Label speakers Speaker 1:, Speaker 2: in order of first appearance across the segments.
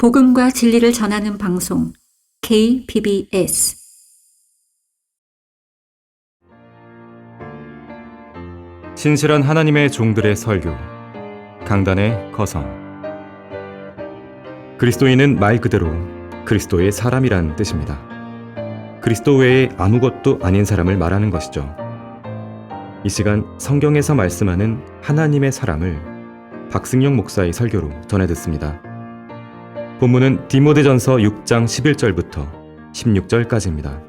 Speaker 1: 복음과 진리를 전하는 방송 KBS
Speaker 2: 신실한 하나님의 종들의 설교 강단의 거성. 그리스도인은 말 그대로 그리스도의 사람이란 뜻입니다. 그리스도 외에 아무것도 아닌 사람을 말하는 것이죠. 이 시간 성경에서 말씀하는 하나님의 사람을 박승용 목사의 설교로 전해 듣습니다. 본문은 디모데전서 6장 11절부터 16절까지입니다.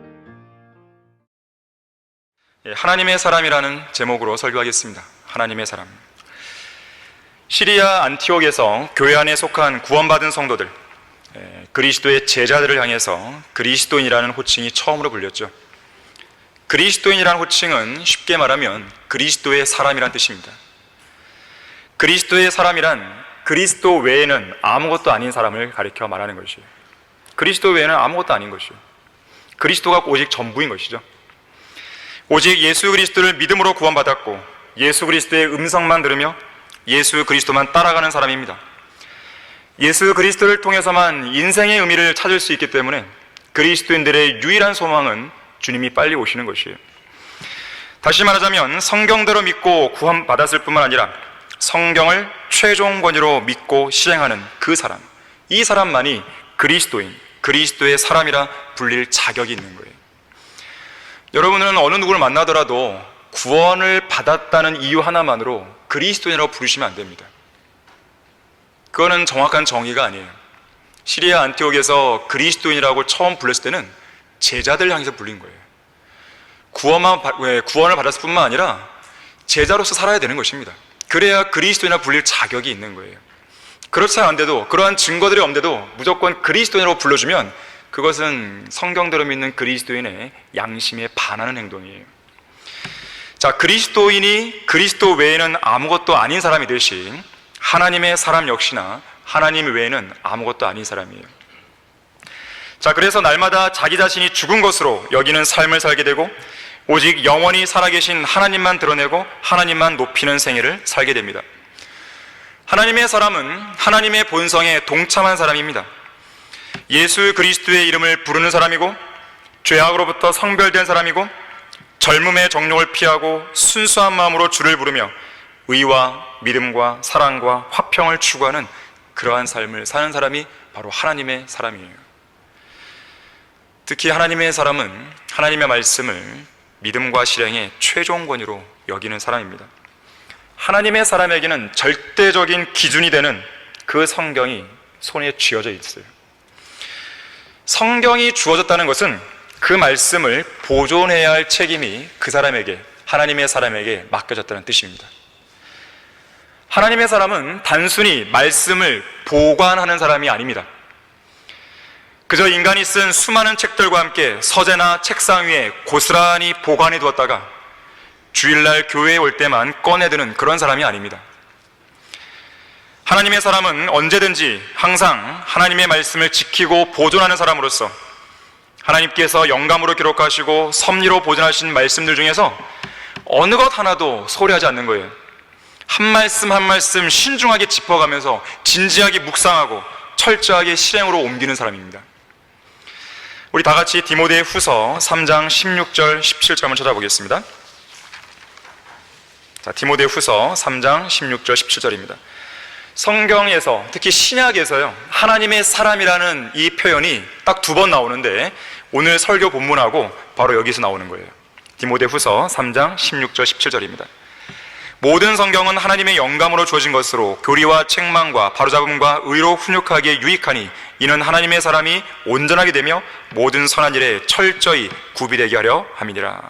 Speaker 3: 하나님의 사람이라는 제목으로 설교하겠습니다. 하나님의 사람. 시리아 안티옥에서 교회 안에 속한 구원받은 성도들, 그리스도의 제자들을 향해서 그리스도인이라는 호칭이 처음으로 불렸죠. 그리스도인이라는 호칭은 쉽게 말하면 그리스도의 사람이란 뜻입니다. 그리스도의 사람이란 그리스도 외에는 아무것도 아닌 사람을 가리켜 말하는 것이에요. 그리스도 외에는 아무것도 아닌 것이에요. 그리스도가 오직 전부인 것이죠. 오직 예수 그리스도를 믿음으로 구원받았고 예수 그리스도의 음성만 들으며 예수 그리스도만 따라가는 사람입니다. 예수 그리스도를 통해서만 인생의 의미를 찾을 수 있기 때문에 그리스도인들의 유일한 소망은 주님이 빨리 오시는 것이에요. 다시 말하자면 성경대로 믿고 구원받았을 뿐만 아니라 성경을 최종 권위로 믿고 실행하는 그 사람, 이 사람만이 그리스도인, 그리스도의 사람이라 불릴 자격이 있는 거예요. 여러분은 어느 누구를 만나더라도 구원을 받았다는 이유 하나만으로 그리스도인이라고 부르시면 안 됩니다. 그거는 정확한 정의가 아니에요. 시리아 안티옥에서 그리스도인이라고 처음 불렀을 때는 제자들 향해서 불린 거예요. 구원을 받았을 뿐만 아니라 제자로서 살아야 되는 것입니다. 그래야 그리스도인이라 불릴 자격이 있는 거예요. 그렇지 않은데도, 그러한 증거들이 없는데도 무조건 그리스도인이라고 불러주면 그것은 성경대로 믿는 그리스도인의 양심에 반하는 행동이에요. 자, 그리스도인이 그리스도 외에는 아무것도 아닌 사람이듯이 하나님의 사람 역시나 하나님 외에는 아무것도 아닌 사람이에요. 자, 그래서 날마다 자기 자신이 죽은 것으로 여기는 삶을 살게 되고 오직 영원히 살아계신 하나님만 드러내고 하나님만 높이는 생애를 살게 됩니다. 하나님의 사람은 하나님의 본성에 동참한 사람입니다. 예수 그리스도의 이름을 부르는 사람이고 죄악으로부터 성별된 사람이고 젊음의 정욕을 피하고 순수한 마음으로 주를 부르며 의와 믿음과 사랑과 화평을 추구하는 그러한 삶을 사는 사람이 바로 하나님의 사람이에요. 특히 하나님의 사람은 하나님의 말씀을 믿음과 실행의 최종 권위로 여기는 사람입니다. 하나님의 사람에게는 절대적인 기준이 되는 그 성경이 손에 쥐어져 있어요. 성경이 주어졌다는 것은 그 말씀을 보존해야 할 책임이 그 사람에게, 하나님의 사람에게 맡겨졌다는 뜻입니다. 하나님의 사람은 단순히 말씀을 보관하는 사람이 아닙니다. 그저 인간이 쓴 수많은 책들과 함께 서재나 책상 위에 고스란히 보관해 두었다가 주일날 교회에 올 때만 꺼내드는 그런 사람이 아닙니다. 하나님의 사람은 언제든지 항상 하나님의 말씀을 지키고 보존하는 사람으로서 하나님께서 영감으로 기록하시고 섭리로 보존하신 말씀들 중에서 어느 것 하나도 소홀하지 않는 거예요. 한 말씀 한 말씀 신중하게 짚어가면서 진지하게 묵상하고 철저하게 실행으로 옮기는 사람입니다. 우리 다 같이 디모데 후서 3장 16절 17절 한번 찾아보겠습니다. 자, 디모데 후서 3장 16절 17절입니다. 성경에서, 특히 신약에서요, 하나님의 사람이라는 이 표현이 딱 2번 나오는데 오늘 설교 본문하고 바로 여기서 나오는 거예요. 디모데 후서 3장 16절 17절입니다. 모든 성경은 하나님의 영감으로 주어진 것으로 교리와 책망과 바로잡음과 의로 훈육하기에 유익하니 이는 하나님의 사람이 온전하게 되며 모든 선한 일에 철저히 구비되게 하려 함이니라.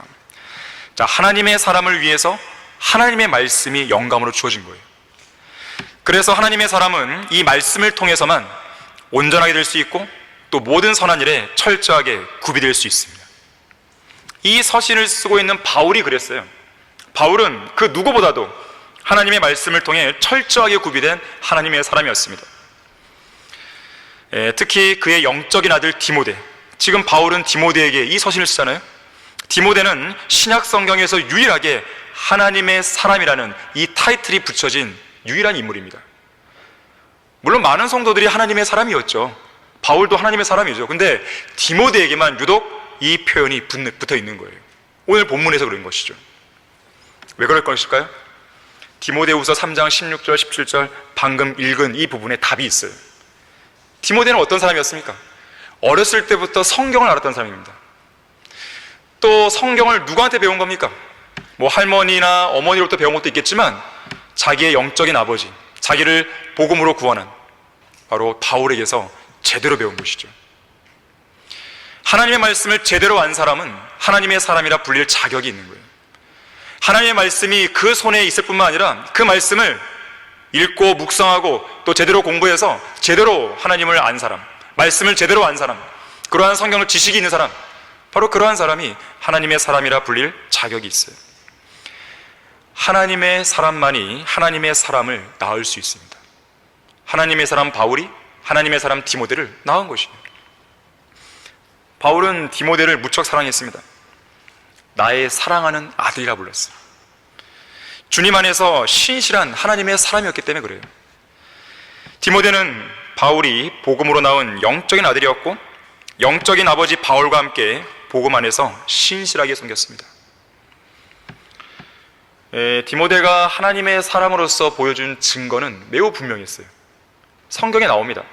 Speaker 3: 자, 하나님의 사람을 위해서 하나님의 말씀이 영감으로 주어진 거예요. 그래서 하나님의 사람은 이 말씀을 통해서만 온전하게 될 수 있고 또 모든 선한 일에 철저하게 구비될 수 있습니다. 이 서신을 쓰고 있는 바울이 그랬어요. 바울은 그 누구보다도 하나님의 말씀을 통해 철저하게 구비된 하나님의 사람이었습니다. 특히 그의 영적인 아들 디모데, 지금 바울은 디모데에게 이 서신을 쓰잖아요. 디모데는 신약 성경에서 유일하게 하나님의 사람이라는 이 타이틀이 붙여진 유일한 인물입니다. 물론 많은 성도들이 하나님의 사람이었죠. 바울도 하나님의 사람이죠. 근데 디모데에게만 유독 이 표현이 붙어 있는 거예요. 오늘 본문에서 그런 것이죠. 왜 그럴 것일까요? 디모데후서 3장 16절 17절 방금 읽은 이 부분에 답이 있어요. 디모데는 어떤 사람이었습니까? 어렸을 때부터 성경을 알았던 사람입니다. 또 성경을 누구한테 배운 겁니까? 뭐 할머니나 어머니로부터 배운 것도 있겠지만 자기의 영적인 아버지, 자기를 복음으로 구원한 바로 바울에게서 제대로 배운 것이죠. 하나님의 말씀을 제대로 안 사람은 하나님의 사람이라 불릴 자격이 있는 거예요. 하나님의 말씀이 그 손에 있을 뿐만 아니라 그 말씀을 읽고 묵상하고 또 제대로 공부해서 제대로 하나님을 안 사람, 말씀을 제대로 안 사람, 그러한 성경을 지식이 있는 사람, 바로 그러한 사람이 하나님의 사람이라 불릴 자격이 있어요. 하나님의 사람만이 하나님의 사람을 낳을 수 있습니다. 하나님의 사람 바울이 하나님의 사람 디모데를 낳은 것이에요. 바울은 디모데를 무척 사랑했습니다. 나의 사랑하는 아들이라 불렀어요. 주님 안에서 신실한 하나님의 사람이었기 때문에 그래요. 디모데는 바울이 복음으로 낳은 영적인 아들이었고 영적인 아버지 바울과 함께 복음 안에서 신실하게 섬겼습니다. 디모데가 하나님의 사람으로서 보여준 증거는 매우 분명했어요. 성경에 나옵니다.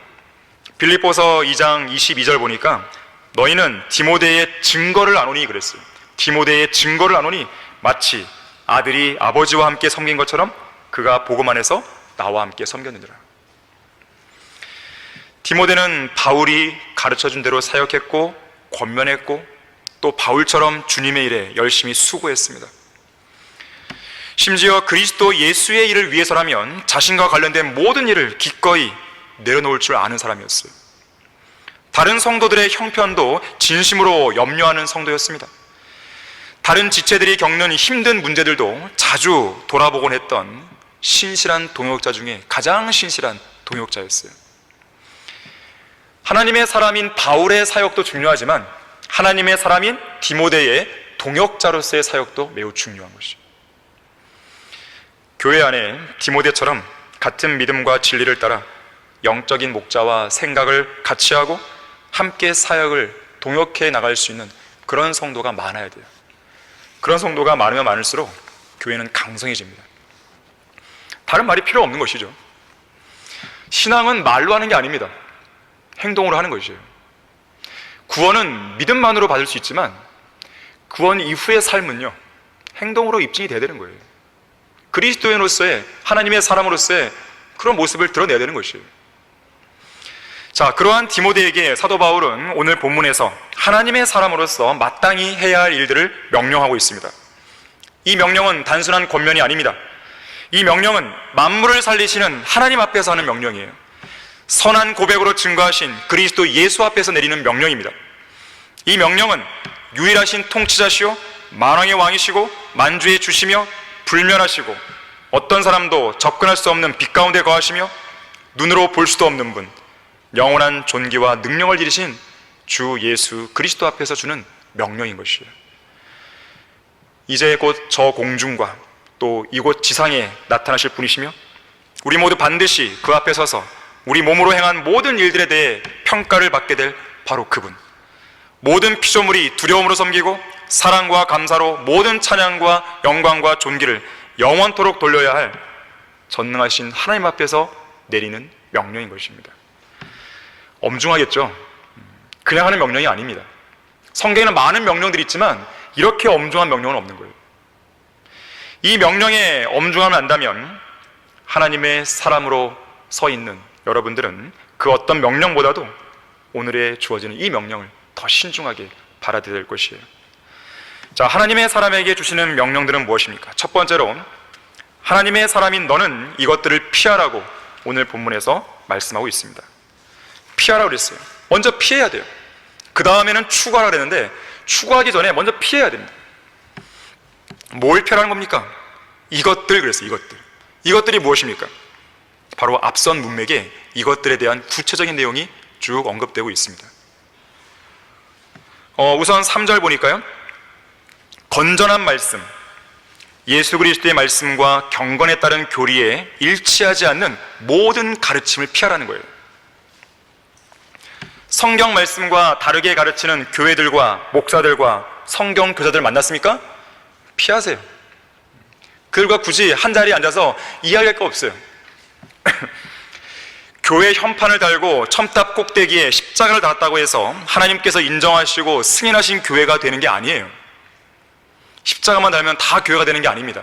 Speaker 3: 빌립보서 2장 22절 보니까 너희는 디모데의 증거를 아노니 그랬어요. 디모데의 증거를 아노니 마치 아들이 아버지와 함께 섬긴 것처럼 그가 복음 안에서 나와 함께 섬겼느니라. 디모데는 바울이 가르쳐준 대로 사역했고 권면했고 또 바울처럼 주님의 일에 열심히 수고했습니다. 심지어 그리스도 예수의 일을 위해서라면 자신과 관련된 모든 일을 기꺼이 내려놓을 줄 아는 사람이었어요. 다른 성도들의 형편도 진심으로 염려하는 성도였습니다. 다른 지체들이 겪는 힘든 문제들도 자주 돌아보곤 했던 신실한 동역자 중에 가장 신실한 동역자였어요. 하나님의 사람인 바울의 사역도 중요하지만 하나님의 사람인 디모데의 동역자로서의 사역도 매우 중요한 것이죠. 교회 안에 디모데처럼 같은 믿음과 진리를 따라 영적인 목자와 생각을 같이 하고 함께 사역을 동역해 나갈 수 있는 그런 성도가 많아야 돼요. 그런 성도가 많으면 많을수록 교회는 강성해집니다. 다른 말이 필요 없는 것이죠. 신앙은 말로 하는 게 아닙니다. 행동으로 하는 것이에요. 구원은 믿음만으로 받을 수 있지만 구원 이후의 삶은요, 행동으로 입증이 돼야 되는 거예요. 그리스도인으로서의, 하나님의 사람으로서의 그런 모습을 드러내야 되는 것이에요. 자, 그러한 디모데에게 사도 바울은 오늘 본문에서 하나님의 사람으로서 마땅히 해야 할 일들을 명령하고 있습니다. 이 명령은 단순한 권면이 아닙니다. 이 명령은 만물을 살리시는 하나님 앞에서 하는 명령이에요. 선한 고백으로 증거하신 그리스도 예수 앞에서 내리는 명령입니다. 이 명령은 유일하신 통치자시오 만왕의 왕이시고 만주의 주시며 불멸하시고 어떤 사람도 접근할 수 없는 빛 가운데 거하시며 눈으로 볼 수도 없는 분, 영원한 존귀와 능력을 지니신 주 예수 그리스도 앞에서 주는 명령인 것이에요. 이제 곧 저 공중과 또 이곳 지상에 나타나실 분이시며 우리 모두 반드시 그 앞에 서서 우리 몸으로 행한 모든 일들에 대해 평가를 받게 될 바로 그분, 모든 피조물이 두려움으로 섬기고 사랑과 감사로 모든 찬양과 영광과 존귀를 영원토록 돌려야 할 전능하신 하나님 앞에서 내리는 명령인 것입니다. 엄중하겠죠? 그냥 하는 명령이 아닙니다. 성경에는 많은 명령들이 있지만 이렇게 엄중한 명령은 없는 거예요. 이 명령에 엄중함을 안다면 하나님의 사람으로 서 있는 여러분들은 그 어떤 명령보다도 오늘에 주어지는 이 명령을 더 신중하게 받아들여야 될 것이에요. 자, 하나님의 사람에게 주시는 명령들은 무엇입니까? 첫 번째로 하나님의 사람인 너는 이것들을 피하라고 오늘 본문에서 말씀하고 있습니다. 피하라고 그랬어요. 먼저 피해야 돼요. 그 다음에는 추구하라고 그랬는데 추구하기 전에 먼저 피해야 됩니다. 뭘 피하라는 겁니까? 이것들 그랬어요. 이것들이 무엇입니까? 바로 앞선 문맥에 이것들에 대한 구체적인 내용이 쭉 언급되고 있습니다. 우선 3절 보니까요, 건전한 말씀, 예수 그리스도의 말씀과 경건에 따른 교리에 일치하지 않는 모든 가르침을 피하라는 거예요. 성경 말씀과 다르게 가르치는 교회들과 목사들과 성경 교사들 만났습니까? 피하세요. 그들과 굳이 한 자리에 앉아서 이야기할 거 없어요. 교회 현판을 달고 첨탑 꼭대기에 십자가를 달았다고 해서 하나님께서 인정하시고 승인하신 교회가 되는 게 아니에요. 십자가만 달면 다 교회가 되는 게 아닙니다.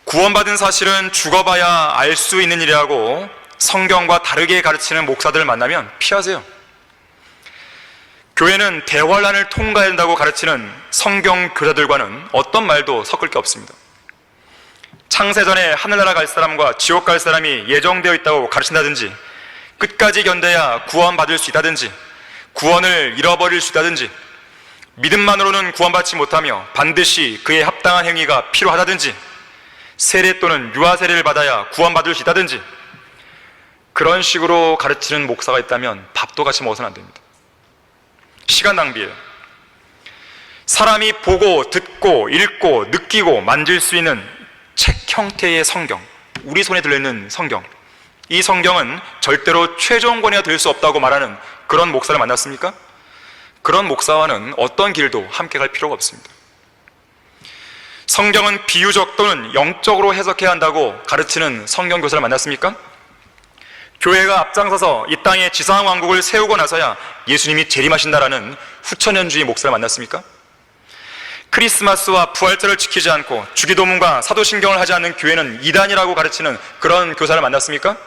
Speaker 3: 구원받은 사실은 죽어봐야 알 수 있는 일이라고 성경과 다르게 가르치는 목사들을 만나면 피하세요. 교회는 대환란을 통과해야 한다고 가르치는 성경 교사들과는 어떤 말도 섞을 게 없습니다. 창세전에 하늘나라 갈 사람과 지옥 갈 사람이 예정되어 있다고 가르친다든지, 끝까지 견뎌야 구원받을 수 있다든지, 구원을 잃어버릴 수 있다든지, 믿음만으로는 구원받지 못하며 반드시 그에 합당한 행위가 필요하다든지, 세례 또는 유아 세례를 받아야 구원받을 수 있다든지, 그런 식으로 가르치는 목사가 있다면 밥도 같이 먹어서는 안 됩니다. 시간 낭비예요. 사람이 보고 듣고 읽고 느끼고 만질 수 있는 책 형태의 성경, 우리 손에 들려있는 성경, 이 성경은 절대로 최종 권위가 될 수 없다고 말하는 그런 목사를 만났습니까? 그런 목사와는 어떤 길도 함께 갈 필요가 없습니다. 성경은 비유적 또는 영적으로 해석해야 한다고 가르치는 성경 교사를 만났습니까? 교회가 앞장서서 이 땅에 지상 왕국을 세우고 나서야 예수님이 재림하신다라는 후천연주의 목사를 만났습니까? 크리스마스와 부활절을 지키지 않고 주기도문과 사도신경을 하지 않는 교회는 이단이라고 가르치는 그런 교사를 만났습니까?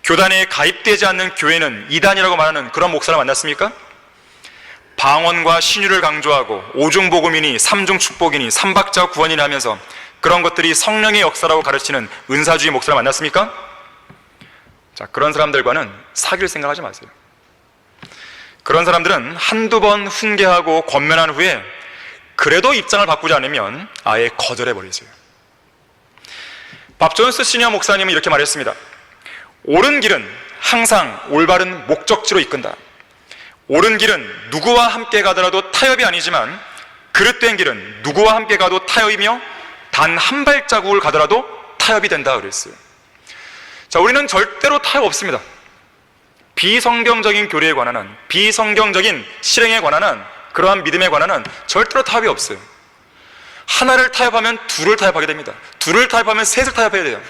Speaker 3: 교단에 가입되지 않는 교회는 이단이라고 말하는 그런 목사를 만났습니까? 방언과 신유를 강조하고 오중복음이니 삼중축복이니 삼박자 구원이니 하면서 그런 것들이 성령의 역사라고 가르치는 은사주의 목사를 만났습니까? 자, 그런 사람들과는 사귈 생각하지 마세요. 그런 사람들은 한두 번 훈계하고 권면한 후에 그래도 입장을 바꾸지 않으면 아예 거절해버리세요. 밥 존스 시니어 목사님은 이렇게 말했습니다. 옳은 길은 항상 올바른 목적지로 이끈다. 옳은 길은 누구와 함께 가더라도 타협이 아니지만 그릇된 길은 누구와 함께 가도 타협이며 단 한 발자국을 가더라도 타협이 된다 그랬어요. 자, 우리는 절대로 타협 없습니다. 비성경적인 교리에 관한 한, 비성경적인 실행에 관한 한, 그러한 믿음에 관한 한 절대로 타협이 없어요. 하나를 타협하면 둘을 타협하게 됩니다. 둘을 타협하면 셋을 타협해야 돼요.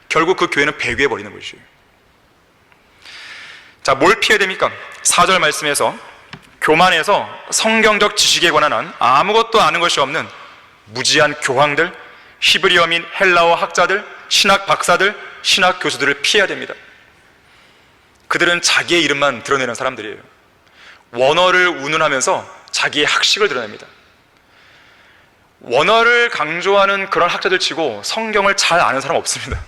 Speaker 3: 결국 그 교회는 폐교해 버리는 것이에요. 자, 뭘 피해야 됩니까? 4절 말씀에서 교만해서 성경적 지식에 관한 한 아무것도 아는 것이 없는 무지한 교황들, 히브리어 및 헬라어 학자들, 신학 박사들, 신학 교수들을 피해야 됩니다. 그들은 자기의 이름만 드러내는 사람들이에요. 원어를 운운하면서 자기의 학식을 드러냅니다. 원어를 강조하는 그런 학자들 치고 성경을 잘 아는 사람 없습니다.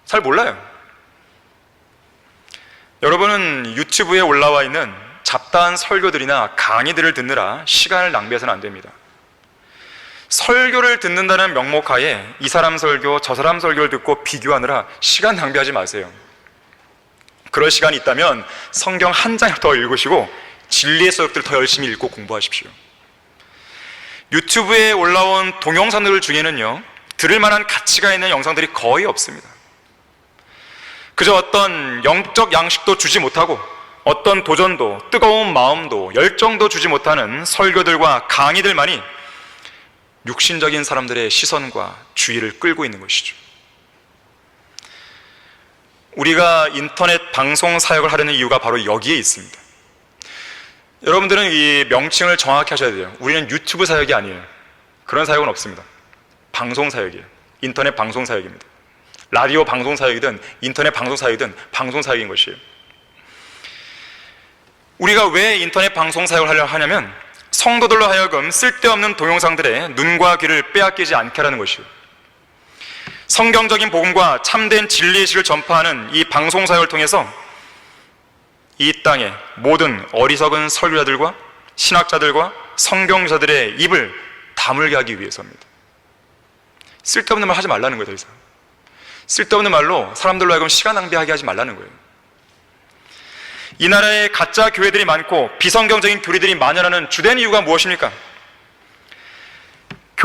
Speaker 3: 잘 몰라요. 여러분은 유튜브에 올라와 있는 잡다한 설교들이나 강의들을 듣느라 시간을 낭비해서는 안 됩니다. 설교를 듣는다는 명목하에 이 사람 설교, 저 사람 설교를 듣고 비교하느라 시간 낭비하지 마세요. 그럴 시간이 있다면 성경 한 장을 더 읽으시고 진리의 서적들을 더 열심히 읽고 공부하십시오. 유튜브에 올라온 동영상들 중에는요, 들을 만한 가치가 있는 영상들이 거의 없습니다. 그저 어떤 영적 양식도 주지 못하고 어떤 도전도, 뜨거운 마음도, 열정도 주지 못하는 설교들과 강의들만이 육신적인 사람들의 시선과 주의를 끌고 있는 것이죠. 우리가 인터넷 방송 사역을 하려는 이유가 바로 여기에 있습니다. 여러분들은 이 명칭을 정확히 하셔야 돼요. 우리는 유튜브 사역이 아니에요. 그런 사역은 없습니다. 방송 사역이에요. 인터넷 방송 사역입니다. 라디오 방송 사역이든 인터넷 방송 사역이든 방송 사역인 것이에요. 우리가 왜 인터넷 방송 사역을 하려 하냐면 성도들로 하여금 쓸데없는 동영상들에 눈과 귀를 빼앗기지 않게 하라는 것이에요. 성경적인 복음과 참된 진리의식을 전파하는 이 방송 사역을 통해서 이 땅의 모든 어리석은 설교자들과 신학자들과 성경교사들의 입을 다물게 하기 위해서입니다. 쓸데없는 말 하지 말라는 거예요. 더 이상 쓸데없는 말로 사람들로 하여금 시간 낭비하게 하지 말라는 거예요. 이 나라에 가짜 교회들이 많고 비성경적인 교리들이 만연하는 주된 이유가 무엇입니까?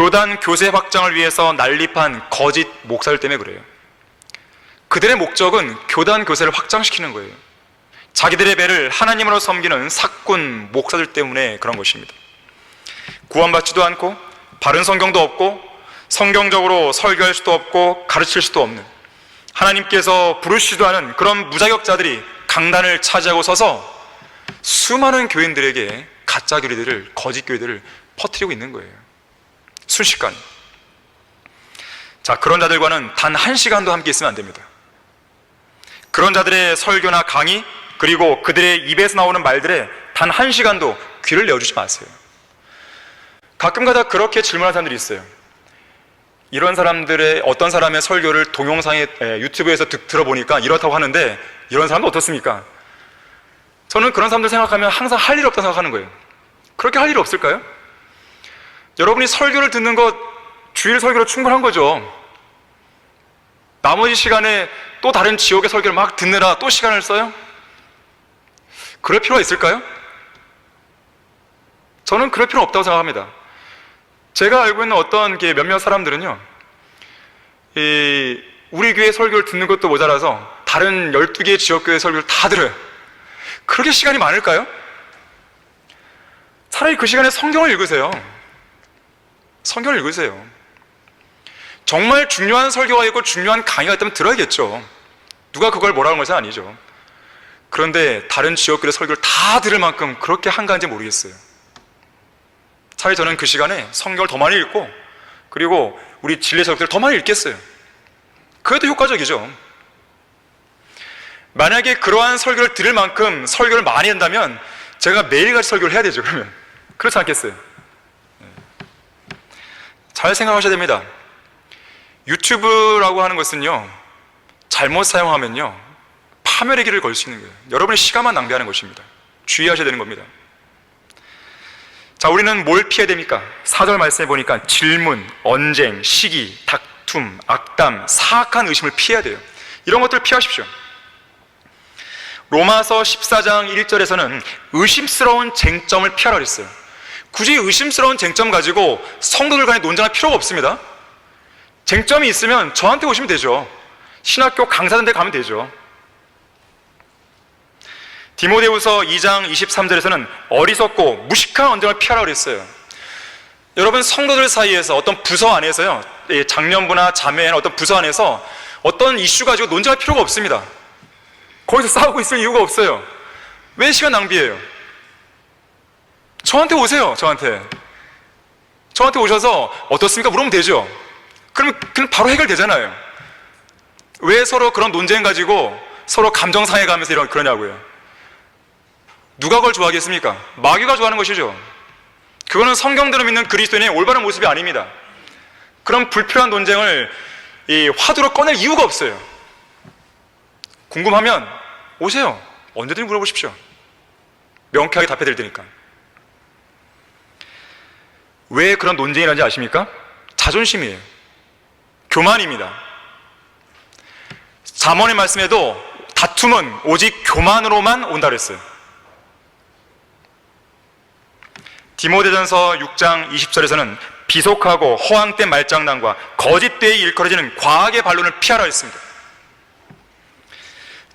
Speaker 3: 교단 교세 확장을 위해서 난립한 거짓 목사들 때문에 그래요. 그들의 목적은 교단 교세를 확장시키는 거예요. 자기들의 배를 하나님으로 섬기는 사꾼 목사들 때문에 그런 것입니다. 구원받지도 않고 바른 성경도 없고 성경적으로 설교할 수도 없고 가르칠 수도 없는, 하나님께서 부르시지도 않은 그런 무자격자들이 강단을 차지하고 서서 수많은 교인들에게 가짜 교리들을, 거짓 교리들을 퍼뜨리고 있는 거예요. 순식간에. 자, 그런 자들과는 단 1시간도 함께 있으면 안 됩니다. 그런 자들의 설교나 강의, 그리고 그들의 입에서 나오는 말들에 단 1시간도 귀를 내어주지 마세요. 가끔가다 그렇게 질문하는 사람들이 있어요. 이런 사람들의, 어떤 사람의 설교를 동영상에 유튜브에서 들어보니까 이렇다고 하는데 이런 사람도 어떻습니까? 저는 그런 사람들 생각하면 항상 할 일 없다고 생각하는 거예요. 그렇게 할 일이 없을까요? 여러분이 설교를 듣는 것, 주일 설교로 충분한 거죠. 나머지 시간에 또 다른 지옥의 설교를 막 듣느라 또 시간을 써요? 그럴 필요가 있을까요? 저는 그럴 필요는 없다고 생각합니다. 제가 알고 있는 어떤 몇몇 사람들은요, 우리 교회 설교를 듣는 것도 모자라서 다른 12개의 지역교회 설교를 다 들어요. 그렇게 시간이 많을까요? 차라리 그 시간에 성경을 읽으세요. 성경을 읽으세요. 정말 중요한 설교가 있고 중요한 강의가 있다면 들어야겠죠. 누가 그걸 뭐라는 것은 아니죠. 그런데 다른 지역교회 설교를 다 들을 만큼 그렇게 한가한지 모르겠어요. 차라리 저는 그 시간에 성경을 더 많이 읽고, 그리고 우리 진리 설교를 더 많이 읽겠어요. 그게 더 효과적이죠. 만약에 그러한 설교를 들을 만큼 설교를 많이 한다면 제가 매일같이 설교를 해야 되죠. 그러면 그렇지 않겠어요? 잘 생각하셔야 됩니다. 유튜브라고 하는 것은요, 잘못 사용하면요 파멸의 길을 걸 수 있는 거예요. 여러분의 시간만 낭비하는 것입니다. 주의하셔야 되는 겁니다. 자, 우리는 뭘 피해야 됩니까? 4절 말씀해 보니까 질문, 언쟁, 시기, 다툼, 악담, 사악한 의심을 피해야 돼요. 이런 것들을 피하십시오. 로마서 14장 1절에서는 의심스러운 쟁점을 피하라 그랬어요. 굳이 의심스러운 쟁점 가지고 성도들 간에 논쟁할 필요가 없습니다. 쟁점이 있으면 저한테 오시면 되죠. 신학교 강사들한테 가면 되죠. 디모데후서 2장 23절에서는 어리석고 무식한 언쟁을 피하라 그랬어요. 여러분, 성도들 사이에서 어떤 부서 안에서요, 장년부나 자매나 어떤 부서 안에서 어떤 이슈 가지고 논쟁할 필요가 없습니다. 거기서 싸우고 있을 이유가 없어요. 왜 시간 낭비해요? 저한테 오세요. 저한테 오셔서 어떻습니까? 물으면 되죠. 그러면 바로 해결되잖아요. 왜 서로 그런 논쟁 가지고 서로 감정 상해가면서 그러냐고요. 누가 그걸 좋아하겠습니까? 마귀가 좋아하는 것이죠. 그거는 성경대로 믿는 그리스도인의 올바른 모습이 아닙니다. 그런 불필요한 논쟁을 화두로 꺼낼 이유가 없어요. 궁금하면 오세요. 언제든지 물어보십시오. 명쾌하게 답해드릴 테니까. 왜 그런 논쟁이 일어나는지 아십니까? 자존심이에요. 교만입니다. 잠언의 말씀에도 다툼은 오직 교만으로만 온다 그랬어요. 디모데전서 6장 20절에서는 비속하고 허황된 말장난과 거짓되이 일컬어지는 과학의 반론을 피하라 했습니다.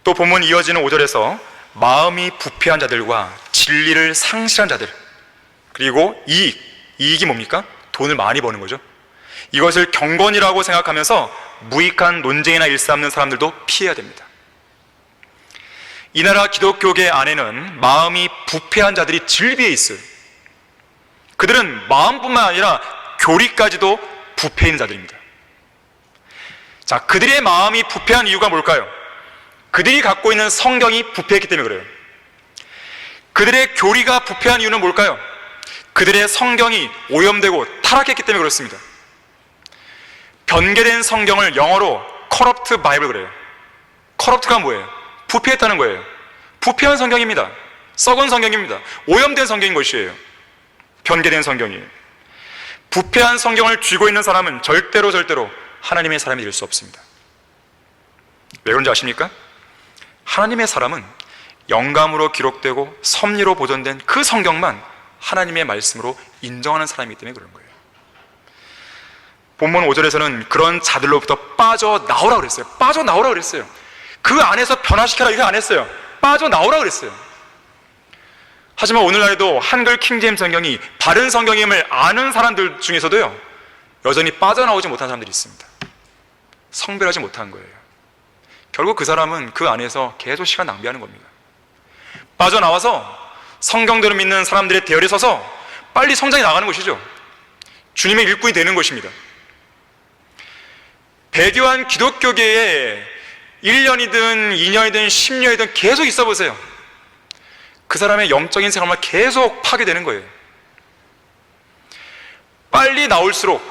Speaker 3: 또 본문 이어지는 5절에서 마음이 부패한 자들과 진리를 상실한 자들, 그리고 이익이 뭡니까? 돈을 많이 버는 거죠. 이것을 경건이라고 생각하면서 무익한 논쟁이나 일삼는 사람들도 피해야 됩니다. 이 나라 기독교계 안에는 마음이 부패한 자들이 질비해 있어요. 그들은 마음뿐만 아니라 교리까지도 부패인 자들입니다. 자, 그들의 마음이 부패한 이유가 뭘까요? 그들이 갖고 있는 성경이 부패했기 때문에 그래요. 그들의 교리가 부패한 이유는 뭘까요? 그들의 성경이 오염되고 타락했기 때문에 그렇습니다. 변개된 성경을 영어로 corrupt 바이블 그래요. corrupt가 뭐예요? 부패했다는 거예요. 부패한 성경입니다. 썩은 성경입니다. 오염된 성경인 것이에요. 변개된 성경이에요. 부패한 성경을 쥐고 있는 사람은 절대로 하나님의 사람이 될 수 없습니다. 왜 그런지 아십니까? 하나님의 사람은 영감으로 기록되고 섭리로 보존된 그 성경만 하나님의 말씀으로 인정하는 사람이기 때문에 그런 거예요. 본문 5절에서는 그런 자들로부터 빠져나오라 그랬어요. 빠져나오라 그랬어요. 그 안에서 변화시켜라 이렇게 안 했어요. 빠져나오라 그랬어요. 하지만 오늘날에도 한글 킹제임스 성경이 바른 성경임을 아는 사람들 중에서도요, 여전히 빠져나오지 못한 사람들이 있습니다. 성별하지 못한 거예요. 결국 그 사람은 그 안에서 계속 시간 낭비하는 겁니다. 빠져나와서 성경대로 믿는 사람들의 대열에 서서 빨리 성장해 나가는 것이죠. 주님의 일꾼이 되는 것입니다. 배교한 기독교계에 1년이든 2년이든 10년이든 계속 있어 보세요. 그 사람의 영적인 생활만 계속 파괴되는 거예요. 빨리 나올수록,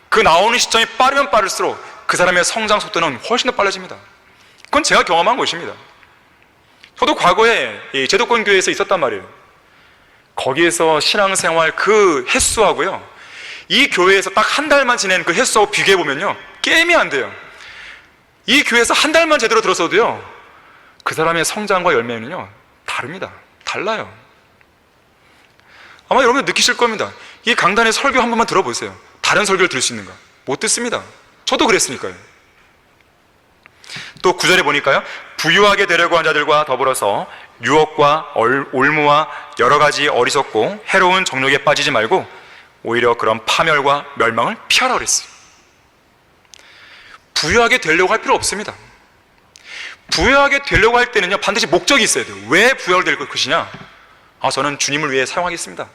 Speaker 3: 그 나오는 시점이 빠르면 빠를수록 그 사람의 성장 속도는 훨씬 더 빨라집니다. 그건 제가 경험한 것입니다. 저도 과거에 제도권 교회에서 있었단 말이에요. 거기에서 신앙생활 그 횟수하고요, 이 교회에서 딱 한 달만 지낸 그 횟수하고 비교해보면요, 게임이 안 돼요. 이 교회에서 한 달만 제대로 들었어도요, 그 사람의 성장과 열매는요 다릅니다. 달라요. 아마 여러분 느끼실 겁니다. 이 강단의 설교 한 번만 들어보세요. 다른 설교를 들을 수 있는가? 못 듣습니다. 저도 그랬으니까요. 또 9절에 보니까요, 부유하게 되려고 한 자들과 더불어서 유혹과 올무와 여러 가지 어리석고 해로운 정욕에 빠지지 말고 오히려 그런 파멸과 멸망을 피하라 그랬어요. 부유하게 되려고 할 필요 없습니다. 부유하게 되려고 할 때는요, 반드시 목적이 있어야 돼요. 왜 부유하게 될 것이냐? 저는 주님을 위해 사용하겠습니다.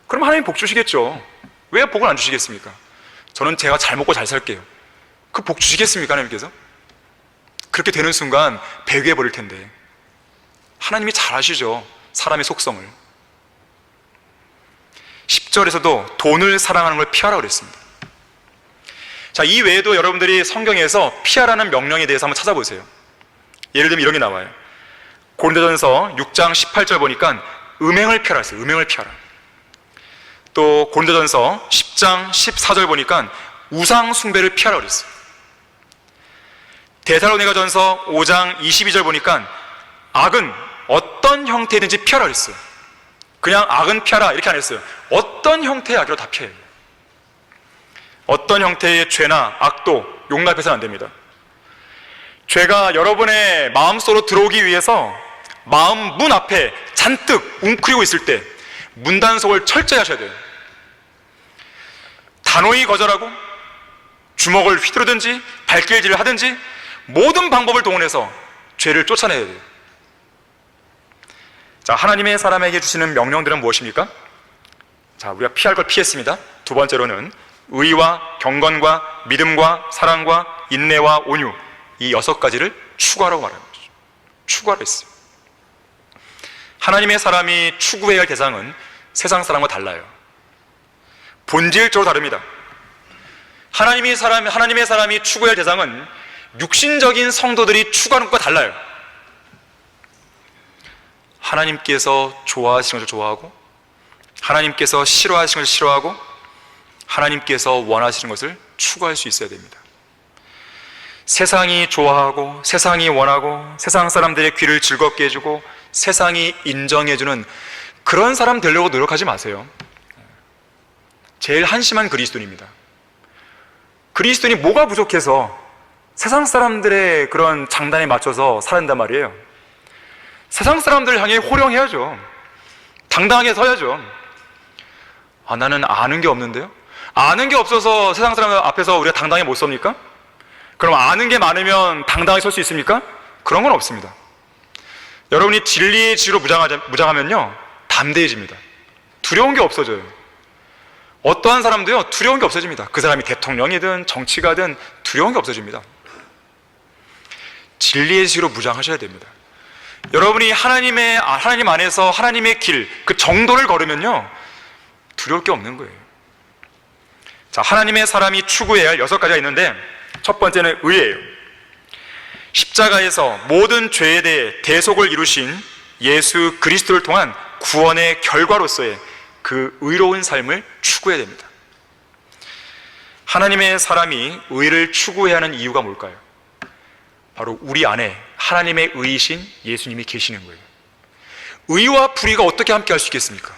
Speaker 3: 그럼 하나님 복 주시겠죠. 왜 복을 안 주시겠습니까? 저는 제가 잘 먹고 잘 살게요. 그 복 주시겠습니까, 하나님께서? 그렇게 되는 순간 배교해 버릴 텐데. 하나님이 잘 아시죠, 사람의 속성을. 10절에서도 돈을 사랑하는 걸 피하라 그랬습니다. 자, 이 외에도 여러분들이 성경에서 피하라는 명령에 대해서 한번 찾아보세요. 예를 들면 이런 게 나와요. 고린도전서 6장 18절 보니까 음행을 피하라 했어요. 음행을 피하라. 또 고린도전서 10장 14절 보니까 우상 숭배를 피하라 그랬어요. 데살로니가전서 5장 22절 보니까 악은 어떤 형태든지 피하라 그랬어요. 그냥 악은 피하라 이렇게 안 했어요. 어떤 형태의 악이라도 다 피해요. 어떤 형태의 죄나 악도 용납해서는 안 됩니다. 죄가 여러분의 마음속으로 들어오기 위해서 마음 문 앞에 잔뜩 웅크리고 있을 때 문단속을 철저히 하셔야 돼요. 단호히 거절하고 주먹을 휘두르든지 발길질을 하든지 모든 방법을 동원해서 죄를 쫓아내야 돼요. 자, 하나님의 사람에게 주시는 명령들은 무엇입니까? 자, 우리가 피할 걸 피했습니다. 두 번째로는 의와 경건과 믿음과 사랑과 인내와 온유, 이 6가지를 추구하라고 말하는 거죠. 추구하라 했어요. 하나님의 사람이 추구해야 할 대상은 세상 사람과 달라요. 본질적으로 다릅니다. 하나님의 사람이 추구해야 할 대상은 육신적인 성도들이 추구하는 것과 달라요. 하나님께서 좋아하시는 것을 좋아하고, 하나님께서 싫어하시는 것을 싫어하고, 하나님께서 원하시는 것을 추구할 수 있어야 됩니다. 세상이 좋아하고, 세상이 원하고, 세상 사람들의 귀를 즐겁게 해주고, 세상이 인정해주는 그런 사람 되려고 노력하지 마세요. 제일 한심한 그리스도인입니다. 그리스도인이 뭐가 부족해서 세상 사람들의 그런 장단에 맞춰서 살아낸단 말이에요. 세상 사람들을 향해 호령해야죠. 당당하게 서야죠. 나는 아는 게 없는데요? 아는 게 없어서 세상 사람들 앞에서 우리가 당당히 못 섭니까? 그럼 아는 게 많으면 당당하게 설 수 있습니까? 그런 건 없습니다. 여러분이 진리의 지로 무장하면요, 담대해집니다. 두려운 게 없어져요. 어떠한 사람도요, 두려운 게 없어집니다. 그 사람이 대통령이든 정치가든 두려운 게 없어집니다. 진리의 지로 무장하셔야 됩니다. 여러분이 하나님 안에서 하나님의 길, 그 정도를 걸으면요, 두려울 게 없는 거예요. 자, 하나님의 사람이 추구해야 할 6가지가 있는데, 첫 번째는 의예요. 십자가에서 모든 죄에 대해 대속을 이루신 예수 그리스도를 통한 구원의 결과로서의 그 의로운 삶을 추구해야 됩니다. 하나님의 사람이 의를 추구해야 하는 이유가 뭘까요? 바로 우리 안에 하나님의 의이신 예수님이 계시는 거예요. 의와 불의가 어떻게 함께 할 수 있겠습니까?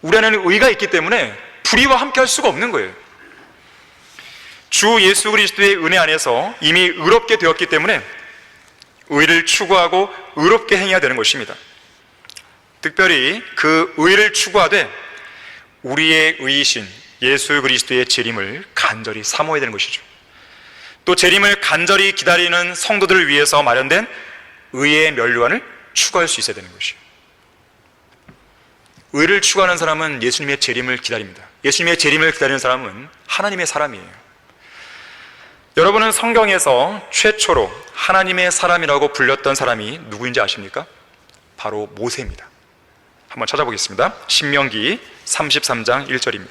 Speaker 3: 우리 안에는 의가 있기 때문에 불의와 함께 할 수가 없는 거예요. 주 예수 그리스도의 은혜 안에서 이미 의롭게 되었기 때문에 의를 추구하고 의롭게 행해야 되는 것입니다. 특별히 그 의를 추구하되 우리의 의이신 예수 그리스도의 재림을 간절히 사모해야 되는 것이죠. 또 재림을 간절히 기다리는 성도들을 위해서 마련된 의의 면류관을 추구할 수 있어야 되는 것이에요. 의를 추구하는 사람은 예수님의 재림을 기다립니다. 예수님의 재림을 기다리는 사람은 하나님의 사람이에요. 여러분은 성경에서 최초로 하나님의 사람이라고 불렸던 사람이 누구인지 아십니까? 바로 모세입니다. 한번 찾아보겠습니다. 신명기 33장 1절입니다.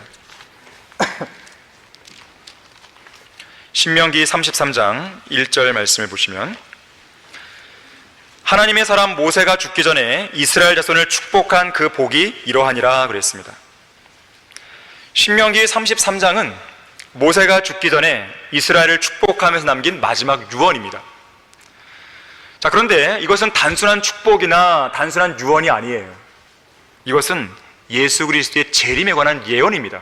Speaker 3: 신명기 33장 1절 말씀을 보시면 하나님의 사람 모세가 죽기 전에 이스라엘 자손을 축복한 그 복이 이러하니라 그랬습니다. 신명기 33장은 모세가 죽기 전에 이스라엘을 축복하면서 남긴 마지막 유언입니다. 자, 그런데 이것은 단순한 축복이나 단순한 유언이 아니에요. 이것은 예수 그리스도의 재림에 관한 예언입니다.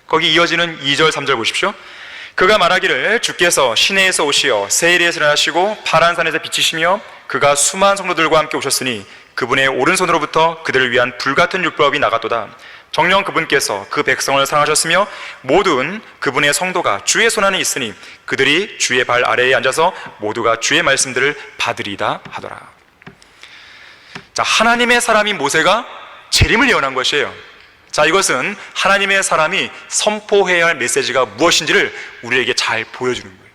Speaker 3: 거기 이어지는 2절 3절 보십시오. 그가 말하기를 주께서 시내에서 오시어 세일에서 일어나시고 파란 산에서 비치시며 그가 수많은 성도들과 함께 오셨으니 그분의 오른손으로부터 그들을 위한 불같은 율법이 나갔도다. 정녕 그분께서 그 백성을 사랑하셨으며 모든 그분의 성도가 주의 손안에 있으니 그들이 주의 발 아래에 앉아서 모두가 주의 말씀들을 받으리다 하더라. 자, 하나님의 사람인 모세가 재림을 예언한 것이에요. 자, 이것은 하나님의 사람이 선포해야 할 메시지가 무엇인지를 우리에게 잘 보여주는 거예요.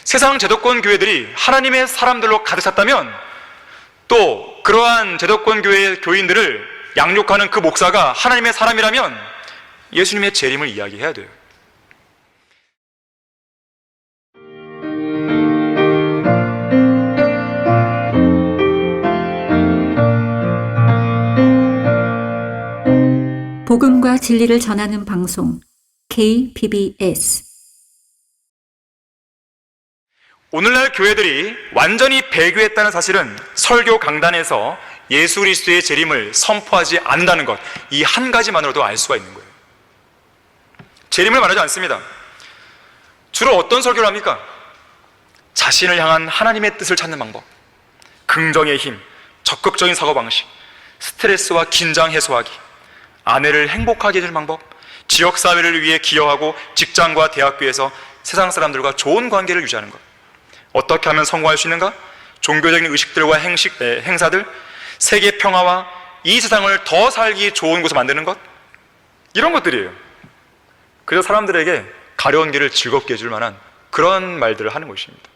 Speaker 3: 세상 제도권 교회들이 하나님의 사람들로 가득 찼다면 또 그러한 제도권 교회 교인들을 양육하는 그 목사가 하나님의 사람이라면 예수님의 재림을 이야기해야 돼요.
Speaker 1: 복음과 진리를 전하는 방송 KBS.
Speaker 3: 오늘날 교회들이 완전히 배교했다는 사실은 설교 강단에서 예수 그리스도의 재림을 선포하지 않는다는 것, 이 한 가지만으로도 알 수가 있는 거예요. 재림을 말하지 않습니다. 주로 어떤 설교를 합니까? 자신을 향한 하나님의 뜻을 찾는 방법, 긍정의 힘, 적극적인 사고방식, 스트레스와 긴장 해소하기, 아내를 행복하게 해주는 방법, 지역사회를 위해 기여하고 직장과 대학교에서 세상 사람들과 좋은 관계를 유지하는 것, 어떻게 하면 성공할 수 있는가? 종교적인 의식들과 행사들, 세계 평화와 이 세상을 더 살기 좋은 곳으로 만드는 것, 이런 것들이에요. 그래서 사람들에게 가려운 길을 즐겁게 해줄 만한 그런 말들을 하는 것입니다.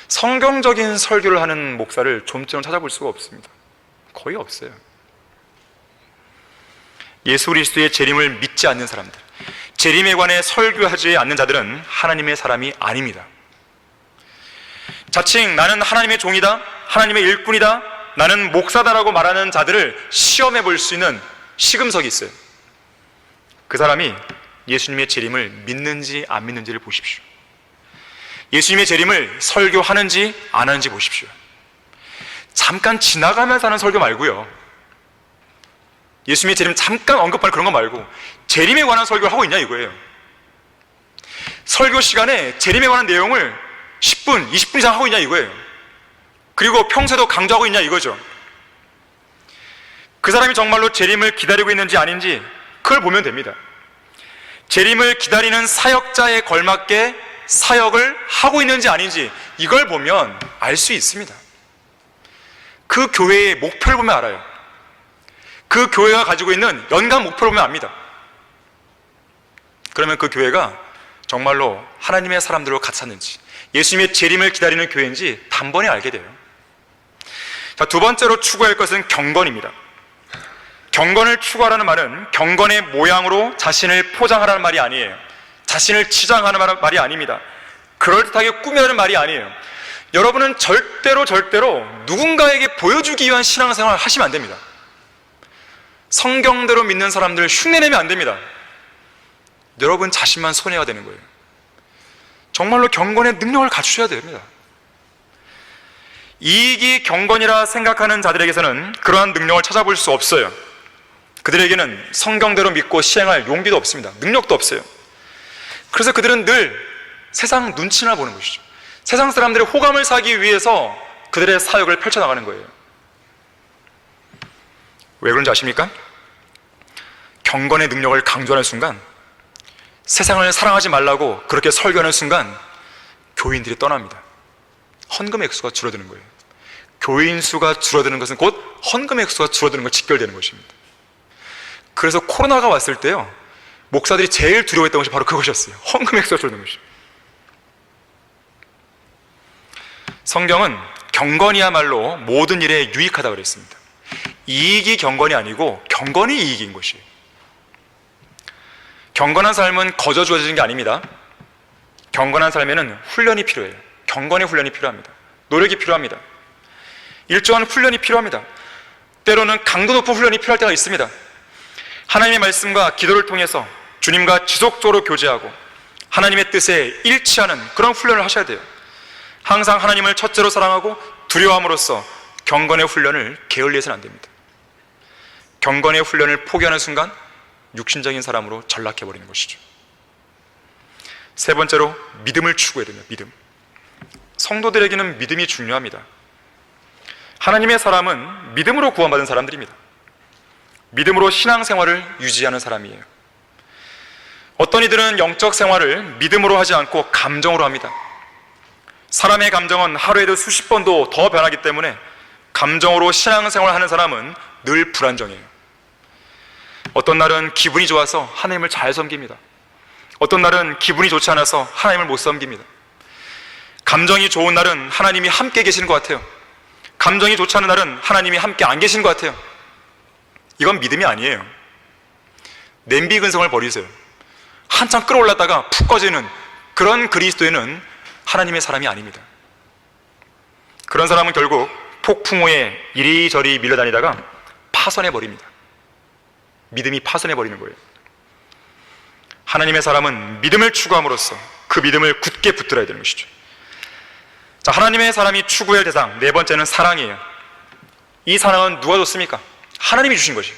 Speaker 3: 성경적인 설교를 하는 목사를 좀처럼 찾아볼 수가 없습니다. 거의 없어요. 예수 그리스도의 재림을 믿지 않는 사람들, 재림에 관해 설교하지 않는 자들은 하나님의 사람이 아닙니다. 자칭 나는 하나님의 종이다, 하나님의 일꾼이다, 나는 목사다라고 말하는 자들을 시험해 볼 수 있는 시금석이 있어요. 그 사람이 예수님의 재림을 믿는지 안 믿는지를 보십시오. 예수님의 재림을 설교하는지 안 하는지 보십시오. 잠깐 지나가면서 하는 설교 말고요, 예수님의 재림 잠깐 언급하는 그런 거 말고 재림에 관한 설교를 하고 있냐 이거예요. 설교 시간에 재림에 관한 내용을 10분, 20분 이상 하고 있냐 이거예요. 그리고 평소에도 강조하고 있냐 이거죠. 그 사람이 정말로 재림을 기다리고 있는지 아닌지 그걸 보면 됩니다. 재림을 기다리는 사역자에 걸맞게 사역을 하고 있는지 아닌지 이걸 보면 알 수 있습니다. 그 교회의 목표를 보면 알아요. 그 교회가 가지고 있는 연간 목표를 보면 압니다. 그러면 그 교회가 정말로 하나님의 사람들로 같이 샀는지, 예수님의 재림을 기다리는 교회인지 단번에 알게 돼요. 자, 두 번째로 추구할 것은 경건입니다. 경건을 추구하라는 말은 경건의 모양으로 자신을 포장하라는 말이 아니에요. 자신을 치장하는 말이 아닙니다. 그럴듯하게 꾸미라는 말이 아니에요. 여러분은 절대로 누군가에게 보여주기 위한 신앙생활을 하시면 안 됩니다. 성경대로 믿는 사람들을 흉내내면 안 됩니다. 여러분 자신만 손해가 되는 거예요. 정말로 경건의 능력을 갖추셔야 됩니다. 이익이 경건이라 생각하는 자들에게서는 그러한 능력을 찾아볼 수 없어요. 그들에게는 성경대로 믿고 시행할 용기도 없습니다. 능력도 없어요. 그래서 그들은 늘 세상 눈치나 보는 것이죠. 세상 사람들의 호감을 사기 위해서 그들의 사역을 펼쳐나가는 거예요. 왜 그런지 아십니까? 경건의 능력을 강조하는 순간, 세상을 사랑하지 말라고 그렇게 설교하는 순간 교인들이 떠납니다. 헌금의 액수가 줄어드는 거예요. 교인 수가 줄어드는 것은 곧 헌금의 액수가 줄어드는 것 직결되는 것입니다. 그래서 코로나가 왔을 때요, 목사들이 제일 두려워했던 것이 바로 그것이었어요. 헌금의 액수가 줄어드는 것이죠. 성경은 경건이야말로 모든 일에 유익하다고 그랬습니다. 이익이 경건이 아니고 경건이 이익인 것이에요. 경건한 삶은 거저 주어지는 게 아닙니다. 경건한 삶에는 훈련이 필요해요. 경건의 훈련이 필요합니다. 노력이 필요합니다. 일정한 훈련이 필요합니다. 때로는 강도 높은 훈련이 필요할 때가 있습니다. 하나님의 말씀과 기도를 통해서 주님과 지속적으로 교제하고 하나님의 뜻에 일치하는 그런 훈련을 하셔야 돼요. 항상 하나님을 첫째로 사랑하고 두려워함으로써 경건의 훈련을 게을리해서는 안 됩니다. 경건의 훈련을 포기하는 순간 육신적인 사람으로 전락해버리는 것이죠. 세 번째로 믿음을 추구해야 됩니다. 믿음. 성도들에게는 믿음이 중요합니다. 하나님의 사람은 믿음으로 구원받은 사람들입니다. 믿음으로 신앙생활을 유지하는 사람이에요. 어떤 이들은 영적 생활을 믿음으로 하지 않고 감정으로 합니다. 사람의 감정은 하루에도 수십 번도 더 변하기 때문에 감정으로 신앙생활을 하는 사람은 늘 불안정해요. 어떤 날은 기분이 좋아서 하나님을 잘 섬깁니다. 어떤 날은 기분이 좋지 않아서 하나님을 못 섬깁니다. 감정이 좋은 날은 하나님이 함께 계시는 것 같아요. 감정이 좋지 않은 날은 하나님이 함께 안 계시는 것 같아요. 이건 믿음이 아니에요. 냄비 근성을 버리세요. 한참 끌어올랐다가 푹 꺼지는 그런 그리스도인은 하나님의 사람이 아닙니다. 그런 사람은 결국 폭풍우에 이리저리 밀려다니다가 파손해버립니다. 믿음이 파손해버리는 거예요. 하나님의 사람은 믿음을 추구함으로써 그 믿음을 굳게 붙들어야 되는 것이죠. 자, 하나님의 사람이 추구할 대상 네 번째는 사랑이에요. 이 사랑은 누가 줬습니까? 하나님이 주신 것이에요.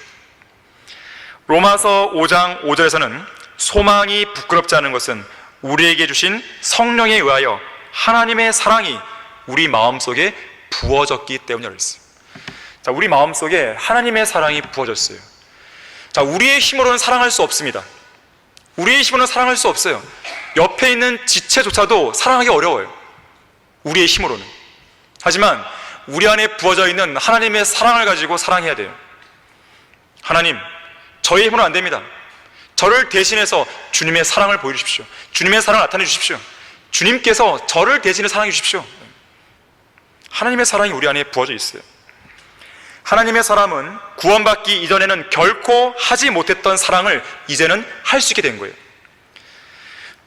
Speaker 3: 로마서 5장 5절에서는 소망이 부끄럽지 않은 것은 우리에게 주신 성령에 의하여 하나님의 사랑이 우리 마음속에 부어졌기 때문이라고 했어요. 자, 우리 마음속에 하나님의 사랑이 부어졌어요. 자, 우리의 힘으로는 사랑할 수 없습니다. 우리의 힘으로는 사랑할 수 없어요. 옆에 있는 지체조차도 사랑하기 어려워요. 우리의 힘으로는. 하지만 우리 안에 부어져 있는 하나님의 사랑을 가지고 사랑해야 돼요. 하나님, 저의 힘으로는 안 됩니다. 저를 대신해서 주님의 사랑을 보여주십시오. 주님의 사랑을 나타내 주십시오. 주님께서 저를 대신해 사랑해 주십시오. 하나님의 사랑이 우리 안에 부어져 있어요. 하나님의 사람은 구원받기 이전에는 결코 하지 못했던 사랑을 이제는 할 수 있게 된 거예요.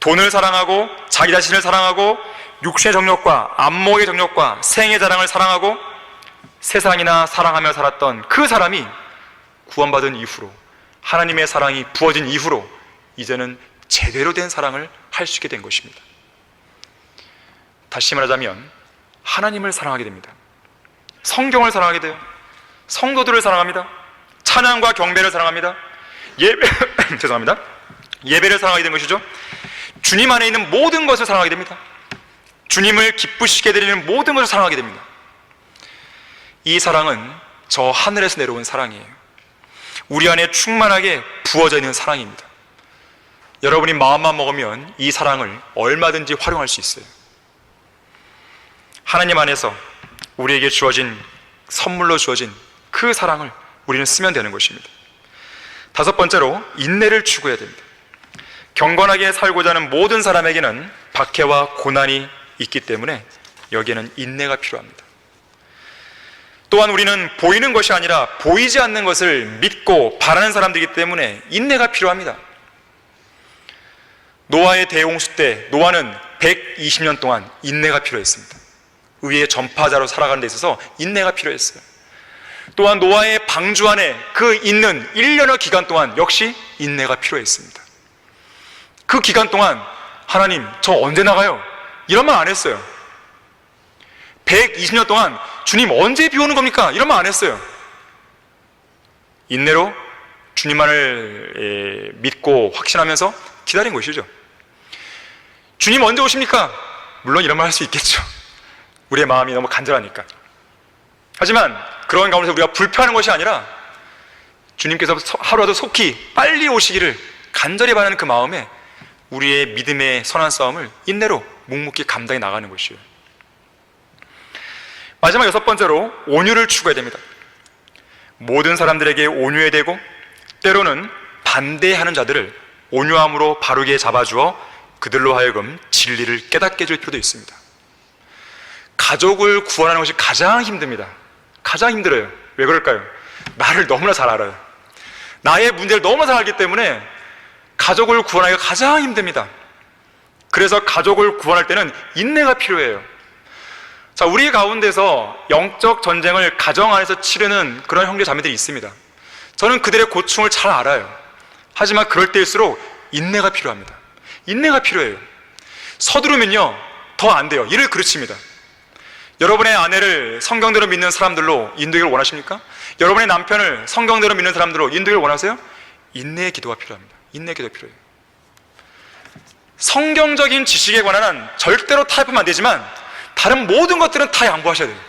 Speaker 3: 돈을 사랑하고 자기 자신을 사랑하고 육신의 정욕과 안목의 정욕과 생의 자랑을 사랑하고 세상이나 사랑하며 살았던 그 사람이 구원받은 이후로, 하나님의 사랑이 부어진 이후로 이제는 제대로 된 사랑을 할 수 있게 된 것입니다. 다시 말하자면 하나님을 사랑하게 됩니다. 성경을 사랑하게 돼요. 성도들을 사랑합니다. 찬양과 경배를 사랑합니다. 죄송합니다. 예배를 사랑하게 된 것이죠. 주님 안에 있는 모든 것을 사랑하게 됩니다. 주님을 기쁘시게 드리는 모든 것을 사랑하게 됩니다. 이 사랑은 저 하늘에서 내려온 사랑이에요. 우리 안에 충만하게 부어져 있는 사랑입니다. 여러분이 마음만 먹으면 이 사랑을 얼마든지 활용할 수 있어요. 하나님 안에서 우리에게 주어진, 선물로 주어진 그 사랑을 우리는 쓰면 되는 것입니다. 다섯 번째로 인내를 추구해야 됩니다. 경건하게 살고자 하는 모든 사람에게는 박해와 고난이 있기 때문에 여기에는 인내가 필요합니다. 또한 우리는 보이는 것이 아니라 보이지 않는 것을 믿고 바라는 사람들이기 때문에 인내가 필요합니다. 노아의 대홍수 때 노아는 120년 동안 인내가 필요했습니다. 의의 전파자로 살아가는 데 있어서 인내가 필요했어요. 또한 노아의 방주 안에 그 있는 1년의 기간 동안 역시 인내가 필요했습니다. 그 기간 동안 하나님, 저 언제 나가요? 이런 말 안 했어요. 120년 동안 주님 언제 비 오는 겁니까? 이런 말 안 했어요. 인내로 주님만을 믿고 확신하면서 기다린 것이죠. 주님 언제 오십니까? 물론 이런 말 할 수 있겠죠. 우리의 마음이 너무 간절하니까. 하지만 그런 가운데서 우리가 불평하는 것이 아니라 주님께서 하루라도 속히 빨리 오시기를 간절히 바라는 그 마음에 우리의 믿음의 선한 싸움을 인내로 묵묵히 감당해 나가는 것이에요. 마지막 6번째로 온유를 추구해야 됩니다. 모든 사람들에게 온유해야 되고 때로는 반대하는 자들을 온유함으로 바르게 잡아주어 그들로 하여금 진리를 깨닫게 해줄 필요도 있습니다. 가족을 구원하는 것이 가장 힘듭니다. 가장 힘들어요. 왜 그럴까요? 나를 너무나 잘 알아요. 나의 문제를 너무나 잘 알기 때문에 가족을 구원하기가 가장 힘듭니다. 그래서 가족을 구원할 때는 인내가 필요해요. 자, 우리 가운데서 영적 전쟁을 가정 안에서 치르는 그런 형제 자매들이 있습니다. 저는 그들의 고충을 잘 알아요. 하지만 그럴 때일수록 인내가 필요합니다. 인내가 필요해요. 서두르면요 더 안 돼요. 이를 그르칩니다. 여러분의 아내를 성경대로 믿는 사람들로 인도하기를 원하십니까? 여러분의 남편을 성경대로 믿는 사람들로 인도하기를 원하세요? 인내의 기도가 필요합니다. 인내의 기도가 필요해요. 성경적인 지식에 관한 한 절대로 타협하면 안 되지만 다른 모든 것들은 다 양보하셔야 돼요.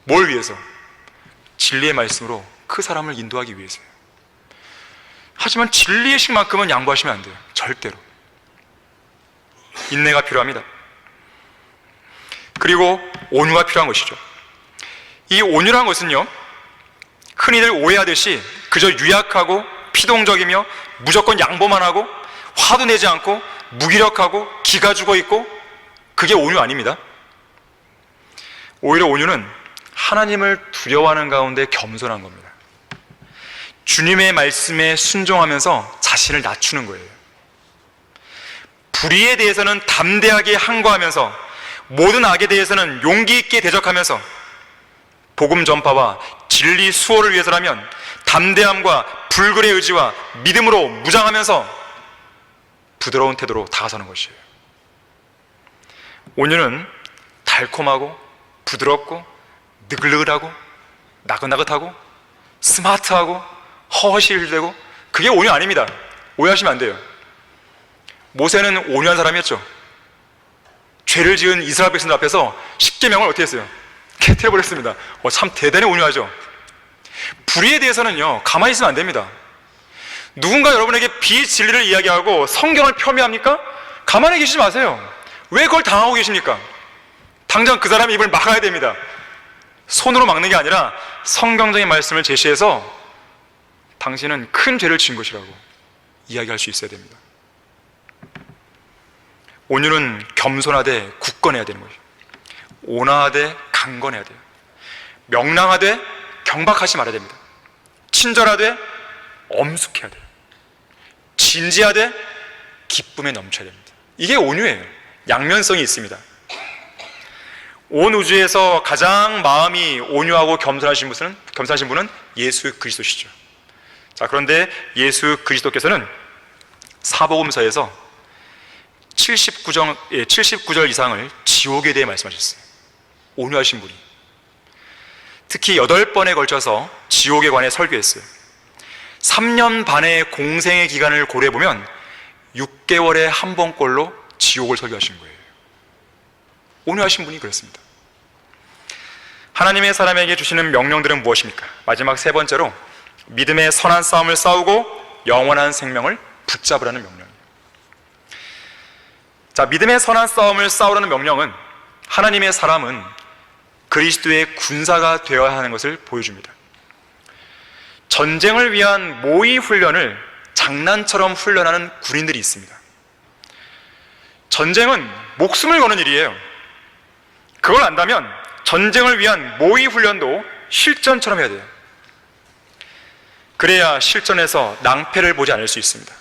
Speaker 3: 뭘 위해서? 진리의 말씀으로 그 사람을 인도하기 위해서요. 하지만 진리의 식만큼은 양보하시면 안 돼요. 절대로. 인내가 필요합니다. 그리고 온유가 필요한 것이죠. 이 온유란 것은요, 흔히들 오해하듯이 그저 유약하고 피동적이며 무조건 양보만 하고 화도 내지 않고 무기력하고 기가 죽어 있고, 그게 온유 아닙니다. 오히려 온유는 하나님을 두려워하는 가운데 겸손한 겁니다. 주님의 말씀에 순종하면서 자신을 낮추는 거예요. 불의에 대해서는 담대하게 항거하면서 모든 악에 대해서는 용기 있게 대적하면서 복음 전파와 진리 수호를 위해서라면 담대함과 불굴의 의지와 믿음으로 무장하면서 부드러운 태도로 다가서는 것이에요. 온유는 달콤하고 부드럽고 느글느글하고 나긋나긋하고 스마트하고 허허실실되고, 그게 온유 아닙니다. 오해하시면 안 돼요. 모세는 온유한 사람이었죠. 죄를 지은 이스라엘 백성들 앞에서 십계명을 어떻게 했어요? 깨트려버렸습니다. 참 대단히 온유하죠. 불의에 대해서는요 가만히 있으면 안 됩니다. 누군가 여러분에게 비진리를 이야기하고 성경을 폄훼합니까? 가만히 계시지 마세요. 왜 그걸 당하고 계십니까? 당장 그 사람의 입을 막아야 됩니다. 손으로 막는 게 아니라 성경적인 말씀을 제시해서 당신은 큰 죄를 지은 것이라고 이야기할 수 있어야 됩니다. 온유는 겸손하되 굳건해야 되는 것이죠. 온화하되 강건해야 돼요. 명랑하되 경박하지 말아야 됩니다. 친절하되 엄숙해야 돼요. 진지하되 기쁨에 넘쳐야 됩니다. 이게 온유예요. 양면성이 있습니다. 온 우주에서 가장 마음이 온유하고 겸손하신 분은 예수 그리스도시죠. 자, 그런데 예수 그리스도께서는 사복음서에서 79절 이상을 지옥에 대해 말씀하셨어요. 온유하신 분이. 특히 8번에 걸쳐서 지옥에 관해 설교했어요. 3년 반의 공생의 기간을 고려해보면 6개월에 한 번꼴로 지옥을 설교하신 거예요. 온유하신 분이 그랬습니다. 하나님의 사람에게 주시는 명령들은 무엇입니까? 마지막 3번째로 믿음의 선한 싸움을 싸우고 영원한 생명을 붙잡으라는 명령이에요. 자, 믿음의 선한 싸움을 싸우라는 명령은 하나님의 사람은 그리스도의 군사가 되어야 하는 것을 보여줍니다. 전쟁을 위한 모의 훈련을 장난처럼 훈련하는 군인들이 있습니다. 전쟁은 목숨을 거는 일이에요. 그걸 안다면 전쟁을 위한 모의 훈련도 실전처럼 해야 돼요. 그래야 실전에서 낭패를 보지 않을 수 있습니다.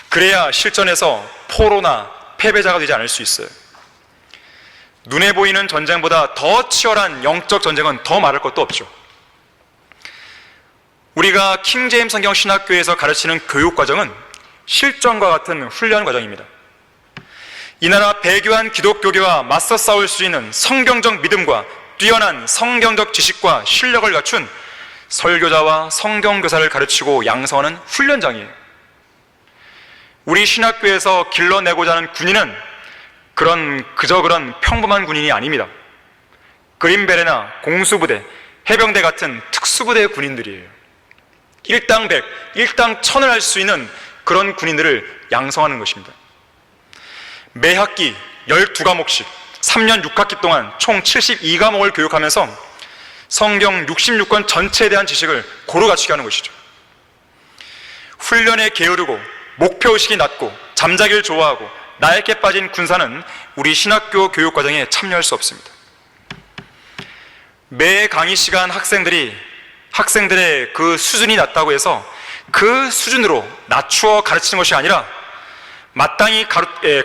Speaker 3: 그래야 실전에서 포로나 패배자가 되지 않을 수 있어요. 눈에 보이는 전쟁보다 더 치열한 영적 전쟁은 더 말할 것도 없죠. 우리가 킹제임스 성경 신학교에서 가르치는 교육 과정은 실전과 같은 훈련 과정입니다. 이 나라 배교한 기독교계와 맞서 싸울 수 있는 성경적 믿음과 뛰어난 성경적 지식과 실력을 갖춘 설교자와 성경교사를 가르치고 양성하는 훈련장이에요. 우리 신학교에서 길러내고자 하는 군인은 그저 그런 평범한 군인이 아닙니다. 그린베레나 공수부대, 해병대 같은 특수부대의 군인들이에요. 일당 100, 일당 1000을 할 수 있는 그런 군인들을 양성하는 것입니다. 매 학기 12과목씩 3년 6학기 동안 총 72과목을 교육하면서 성경 66권 전체에 대한 지식을 고루 갖추게 하는 것이죠. 훈련에 게으르고 목표의식이 낮고 잠자기를 좋아하고 나약해 빠진 군사는 우리 신학교 교육과정에 참여할 수 없습니다. 매 강의 시간 학생들의 그 수준이 낮다고 해서 그 수준으로 낮추어 가르치는 것이 아니라 마땅히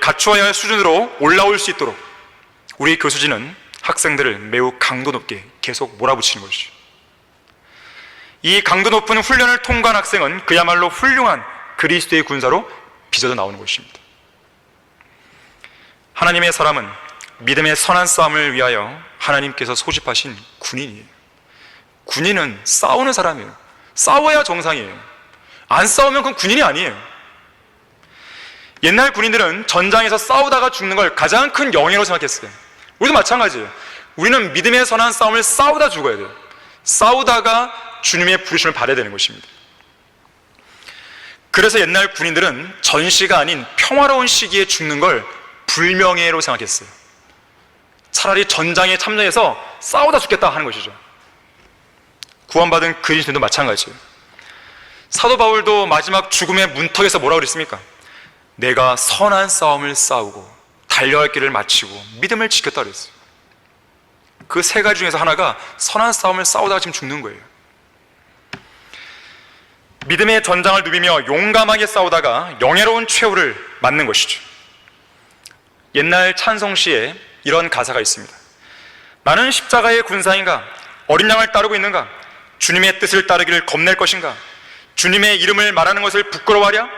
Speaker 3: 갖추어야 할 수준으로 올라올 수 있도록 우리 교수진은 학생들을 매우 강도 높게 계속 몰아붙이는 것이죠. 이 강도 높은 훈련을 통과한 학생은 그야말로 훌륭한 그리스도의 군사로 빚어져 나오는 것입니다. 하나님의 사람은 믿음의 선한 싸움을 위하여 하나님께서 소집하신 군인이에요. 군인은 싸우는 사람이에요. 싸워야 정상이에요. 안 싸우면 그건 군인이 아니에요. 옛날 군인들은 전장에서 싸우다가 죽는 걸 가장 큰 영예로 생각했어요. 우리도 마찬가지예요. 우리는 믿음의 선한 싸움을 싸우다 죽어야 돼요. 싸우다가 주님의 부르심을 받아야 되는 것입니다. 그래서 옛날 군인들은 전시가 아닌 평화로운 시기에 죽는 걸 불명예로 생각했어요. 차라리 전장에 참전해서 싸우다 죽겠다 하는 것이죠. 구원받은 그리스도인도 마찬가지예요. 사도 바울도 마지막 죽음의 문턱에서 뭐라고 그랬습니까? 내가 선한 싸움을 싸우고 달려갈 길을 마치고 믿음을 지켰다 그랬어요. 그 세 가지 중에서 하나가 선한 싸움을 싸우다가 지금 죽는 거예요. 믿음의 전장을 누비며 용감하게 싸우다가 영예로운 최후를 맞는 것이죠. 옛날 찬송시에 이런 가사가 있습니다. 나는 십자가의 군사인가? 어린 양을 따르고 있는가? 주님의 뜻을 따르기를 겁낼 것인가? 주님의 이름을 말하는 것을 부끄러워하랴?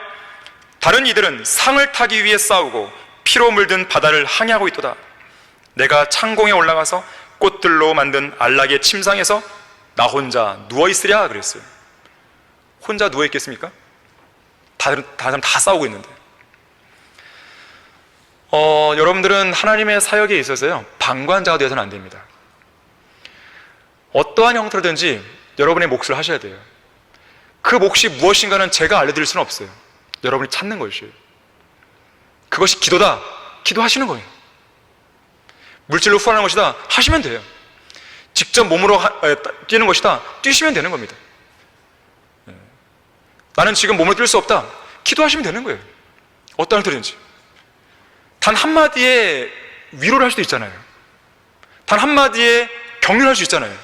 Speaker 3: 다른 이들은 상을 타기 위해 싸우고 피로 물든 바다를 항해하고 있도다. 내가 창공에 올라가서 꽃들로 만든 안락의 침상에서 나 혼자 누워있으랴 그랬어요. 혼자 누워있겠습니까? 다른 사람 다 싸우고 있는데. 여러분들은 하나님의 사역에 있어서요 방관자가 되어서는 안 됩니다. 어떠한 형태로든지 여러분의 몫을 하셔야 돼요. 그 몫이 무엇인가는 제가 알려드릴 수는 없어요. 여러분이 찾는 것이에요. 그것이 기도다, 기도하시는 거예요. 물질로 후원하는 것이다, 하시면 돼요. 직접 몸으로 뛰는 것이다, 뛰시면 되는 겁니다. 나는 지금 몸으로 뛸 수 없다, 기도하시면 되는 거예요. 어떤 형태든지. 단 한마디에 위로를 할 수도 있잖아요. 단 한마디에 격려를 할 수 있잖아요.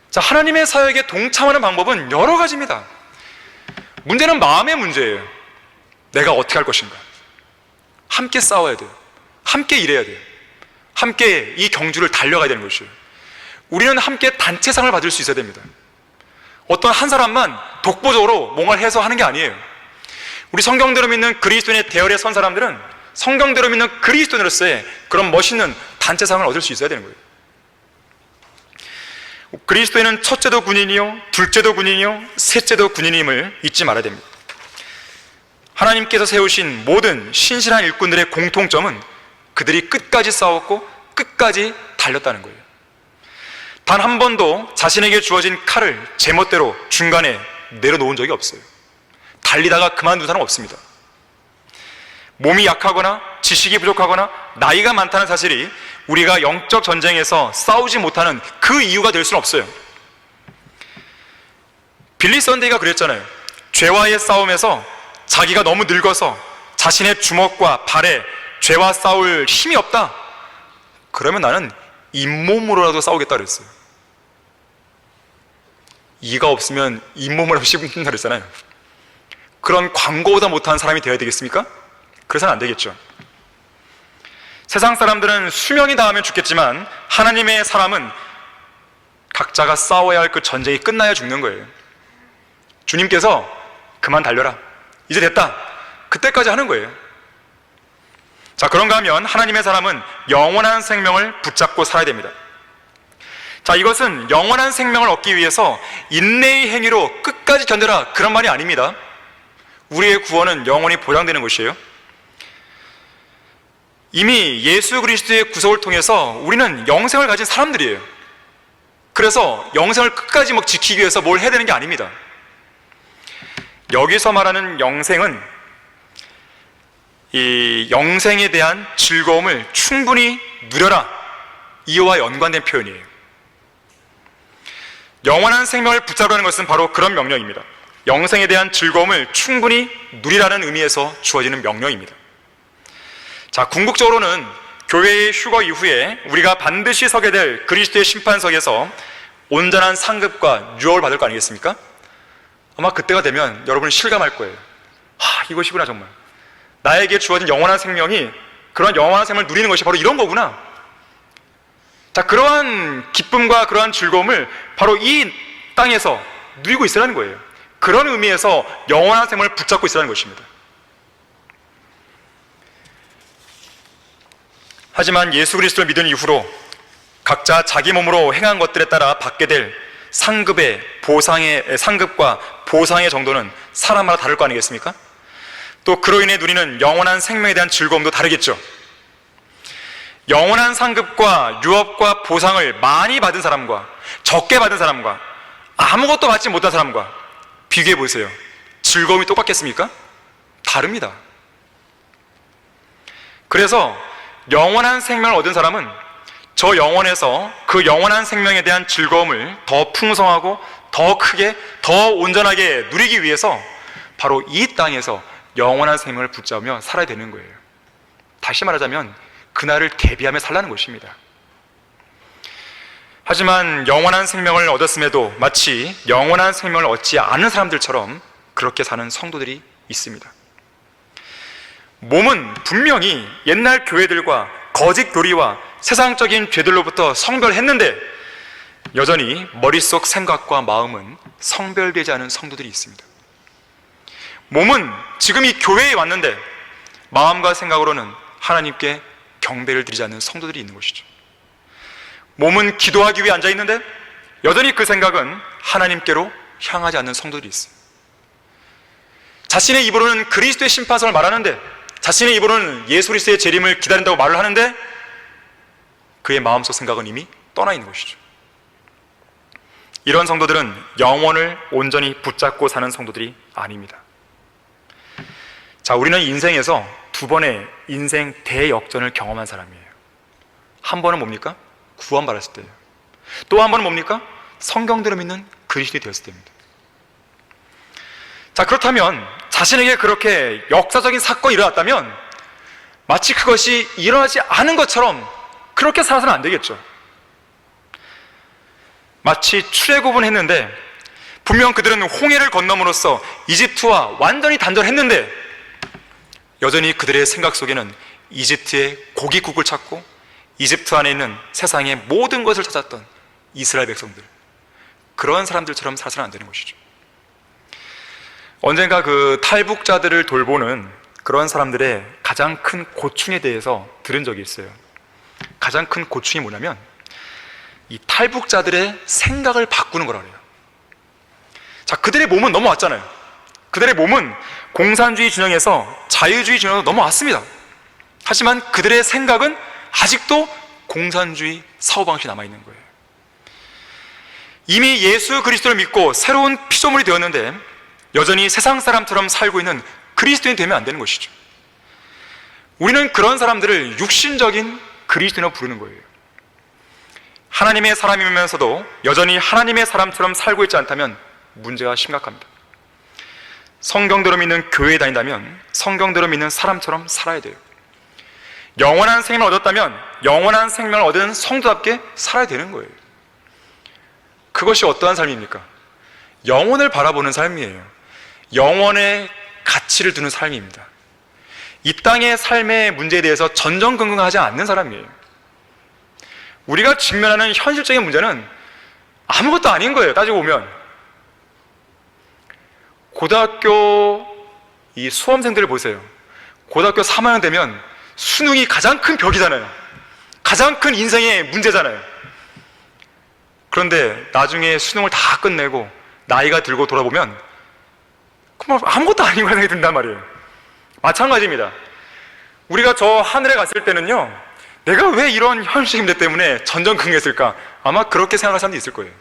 Speaker 3: 자, 하나님의 사역에 동참하는 방법은 여러 가지입니다. 문제는 마음의 문제예요. 내가 어떻게 할 것인가. 함께 싸워야 돼요. 함께 일해야 돼요. 함께 이 경주를 달려가야 되는 것이에요. 우리는 함께 단체상을 받을 수 있어야 됩니다. 어떤 한 사람만 독보적으로 뭔가를 해서 하는 게 아니에요. 우리 성경대로 믿는 그리스도인의 대열에 선 사람들은 성경대로 믿는 그리스도인으로서의 그런 멋있는 단체상을 얻을 수 있어야 되는 거예요. 그리스도인은 첫째도 군인이요, 둘째도 군인이요, 셋째도 군인임을 잊지 말아야 됩니다. 하나님께서 세우신 모든 신실한 일꾼들의 공통점은 그들이 끝까지 싸웠고 끝까지 달렸다는 거예요. 단 한 번도 자신에게 주어진 칼을 제멋대로 중간에 내려놓은 적이 없어요. 달리다가 그만둔 사람 없습니다. 몸이 약하거나 지식이 부족하거나 나이가 많다는 사실이 우리가 영적 전쟁에서 싸우지 못하는 그 이유가 될 수는 없어요. 빌리 선데이가 그랬잖아요. 죄와의 싸움에서 자기가 너무 늙어서 자신의 주먹과 발에 죄와 싸울 힘이 없다. 그러면 나는 잇몸으로라도 싸우겠다 그랬어요. 이가 없으면 잇몸으로 씹는다 그랬잖아요. 그런 광고보다 못한 사람이 되어야 되겠습니까? 그래서는 안 되겠죠. 세상 사람들은 수명이 닿으면 죽겠지만 하나님의 사람은 각자가 싸워야 할 그 전쟁이 끝나야 죽는 거예요. 주님께서 그만 달려라, 이제 됐다, 그때까지 하는 거예요. 자, 그런가 하면 하나님의 사람은 영원한 생명을 붙잡고 살아야 됩니다. 자, 이것은 영원한 생명을 얻기 위해서 인내의 행위로 끝까지 견뎌라, 그런 말이 아닙니다. 우리의 구원은 영원히 보장되는 것이에요. 이미 예수 그리스도의 구속을 통해서 우리는 영생을 가진 사람들이에요. 그래서 영생을 끝까지 지키기 위해서 뭘 해야 되는 게 아닙니다. 여기서 말하는 영생은 이 영생에 대한 즐거움을 충분히 누려라, 이와 연관된 표현이에요. 영원한 생명을 붙잡으라는 것은 바로 그런 명령입니다. 영생에 대한 즐거움을 충분히 누리라는 의미에서 주어지는 명령입니다. 자, 궁극적으로는 교회의 휴거 이후에 우리가 반드시 서게 될 그리스도의 심판석에서 온전한 상급과 유업을 받을 거 아니겠습니까? 아마 그때가 되면 여러분은 실감할 거예요. 이것이구나, 정말. 나에게 주어진 영원한 생명이, 그런 영원한 생명을 누리는 것이 바로 이런 거구나. 자, 그러한 기쁨과 그러한 즐거움을 바로 이 땅에서 누리고 있으라는 거예요. 그런 의미에서 영원한 생명을 붙잡고 있으라는 것입니다. 하지만 예수 그리스도를 믿은 이후로 각자 자기 몸으로 행한 것들에 따라 받게 될 상급과 보상의 정도는 사람마다 다를 거 아니겠습니까? 또 그로 인해 누리는 영원한 생명에 대한 즐거움도 다르겠죠. 영원한 상급과 유업과 보상을 많이 받은 사람과 적게 받은 사람과 아무것도 받지 못한 사람과 비교해 보세요. 즐거움이 똑같겠습니까? 다릅니다. 그래서 영원한 생명을 얻은 사람은 저 영원에서 그 영원한 생명에 대한 즐거움을 더 풍성하고 더 크게, 더 온전하게 누리기 위해서 바로 이 땅에서 영원한 생명을 붙잡으며 살아야 되는 거예요. 다시 말하자면 그날을 대비하며 살라는 것입니다. 하지만 영원한 생명을 얻었음에도 마치 영원한 생명을 얻지 않은 사람들처럼 그렇게 사는 성도들이 있습니다. 몸은 분명히 옛날 교회들과 거짓 교리와 세상적인 죄들로부터 성별했는데 여전히 머릿속 생각과 마음은 성별되지 않은 성도들이 있습니다. 몸은 지금 이 교회에 왔는데 마음과 생각으로는 하나님께 경배를 드리지 않는 성도들이 있는 것이죠. 몸은 기도하기 위해 앉아 있는데 여전히 그 생각은 하나님께로 향하지 않는 성도들이 있어요. 자신의 입으로는 그리스도의 심판을 말하는데, 자신의 입으로는 예수 그리스도의 재림을 기다린다고 말을 하는데 그의 마음속 생각은 이미 떠나 있는 것이죠. 이런 성도들은 영혼을 온전히 붙잡고 사는 성도들이 아닙니다. 자, 우리는 인생에서 두 번의 인생 대역전을 경험한 사람이에요. 한 번은 뭡니까? 구원받았을 때예요. 또 한 번은 뭡니까? 성경대로 믿는 그리스도인이 되었을 때입니다. 자, 그렇다면 자신에게 그렇게 역사적인 사건이 일어났다면 마치 그것이 일어나지 않은 것처럼 그렇게 살아서는 안 되겠죠. 마치 출애굽은 했는데 분명 그들은 홍해를 건너므로써 이집트와 완전히 단절했는데 여전히 그들의 생각 속에는 이집트의 고깃국을 찾고 이집트 안에 있는 세상의 모든 것을 찾았던 이스라엘 백성들, 그런 사람들처럼 살아서는 안 되는 것이죠. 언젠가 그 탈북자들을 돌보는 그런 사람들의 가장 큰 고충에 대해서 들은 적이 있어요. 가장 큰 고충이 뭐냐면 이 탈북자들의 생각을 바꾸는 거라 그래요. 자, 그들의 몸은 넘어왔잖아요. 그들의 몸은 공산주의 진영에서 자유주의 진영으로 넘어왔습니다. 하지만 그들의 생각은 아직도 공산주의 사고방식이 남아있는 거예요. 이미 예수 그리스도를 믿고 새로운 피조물이 되었는데 여전히 세상 사람처럼 살고 있는 그리스도인이 되면 안 되는 것이죠. 우리는 그런 사람들을 육신적인 그리스도인으로 부르는 거예요. 하나님의 사람이면서도 여전히 하나님의 사람처럼 살고 있지 않다면 문제가 심각합니다. 성경대로 믿는 교회에 다닌다면 성경대로 믿는 사람처럼 살아야 돼요. 영원한 생명을 얻었다면 영원한 생명을 얻은 성도답게 살아야 되는 거예요. 그것이 어떠한 삶입니까? 영혼을 바라보는 삶이에요. 영혼의 가치를 두는 삶입니다. 이 땅의 삶의 문제에 대해서 전전긍긍하지 않는 사람이에요. 우리가 직면하는 현실적인 문제는 아무것도 아닌 거예요. 따지고 보면 고등학교 이 수험생들을 보세요. 고등학교 3학년 되면 수능이 가장 큰 벽이잖아요. 가장 큰 인생의 문제잖아요. 그런데 나중에 수능을 다 끝내고 나이가 들고 돌아보면 정말 아무것도 아닌 생각이 든단 말이에요. 마찬가지입니다. 우리가 저 하늘에 갔을 때는요, 내가 왜 이런 현실 임대 때문에 전전긍긍했을까? 아마 그렇게 생각할 사람도 있을 거예요.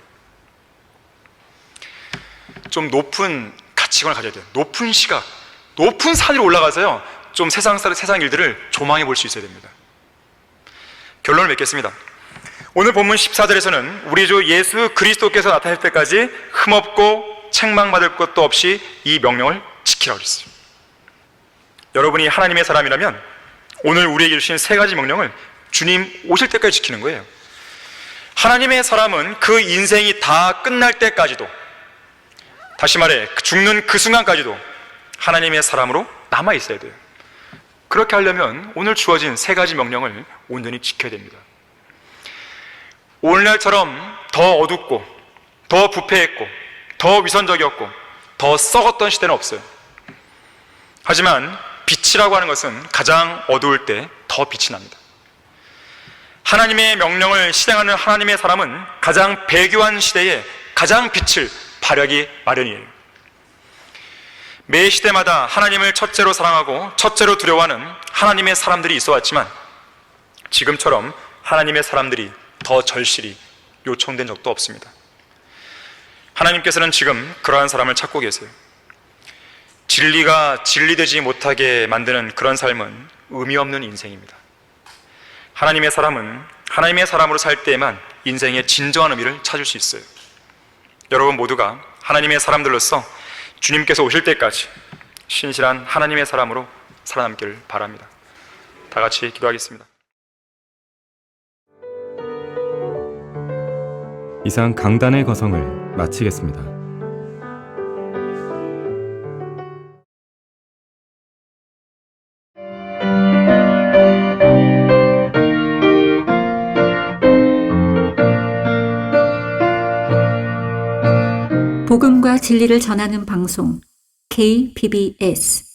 Speaker 3: 좀 높은 가치관을 가져야 돼요. 높은 시각, 높은 산 위로 올라가서요, 좀 세상 일들을 조망해 볼 수 있어야 됩니다. 결론을 맺겠습니다. 오늘 본문 14절에서는 우리 주 예수 그리스도께서 나타날 때까지 흠없고 책망받을 것도 없이 이 명령을 지키라고 그랬어요. 여러분이 하나님의 사람이라면 오늘 우리에게 주신 세 가지 명령을 주님 오실 때까지 지키는 거예요. 하나님의 사람은 그 인생이 다 끝날 때까지도, 다시 말해 죽는 그 순간까지도 하나님의 사람으로 남아 있어야 돼요. 그렇게 하려면 오늘 주어진 세 가지 명령을 온전히 지켜야 됩니다. 오늘날처럼 더 어둡고 더 부패했고 더 위선적이었고 더 썩었던 시대는 없어요. 하지만 빛이라고 하는 것은 가장 어두울 때 더 빛이 납니다. 하나님의 명령을 실행하는 하나님의 사람은 가장 배교한 시대에 가장 빛을 발하기 마련이에요. 매 시대마다 하나님을 첫째로 사랑하고 첫째로 두려워하는 하나님의 사람들이 있어 왔지만 지금처럼 하나님의 사람들이 더 절실히 요청된 적도 없습니다. 하나님께서는 지금 그러한 사람을 찾고 계세요. 진리가 진리되지 못하게 만드는 그런 삶은 의미 없는 인생입니다. 하나님의 사람은 하나님의 사람으로 살 때에만 인생의 진정한 의미를 찾을 수 있어요. 여러분 모두가 하나님의 사람들로서 주님께서 오실 때까지 신실한 하나님의 사람으로 살아남기를 바랍니다. 다 같이 기도하겠습니다.
Speaker 2: 이상 강단의 거성을 마치겠습니다.
Speaker 1: 복음과 진리를 전하는 방송 KBS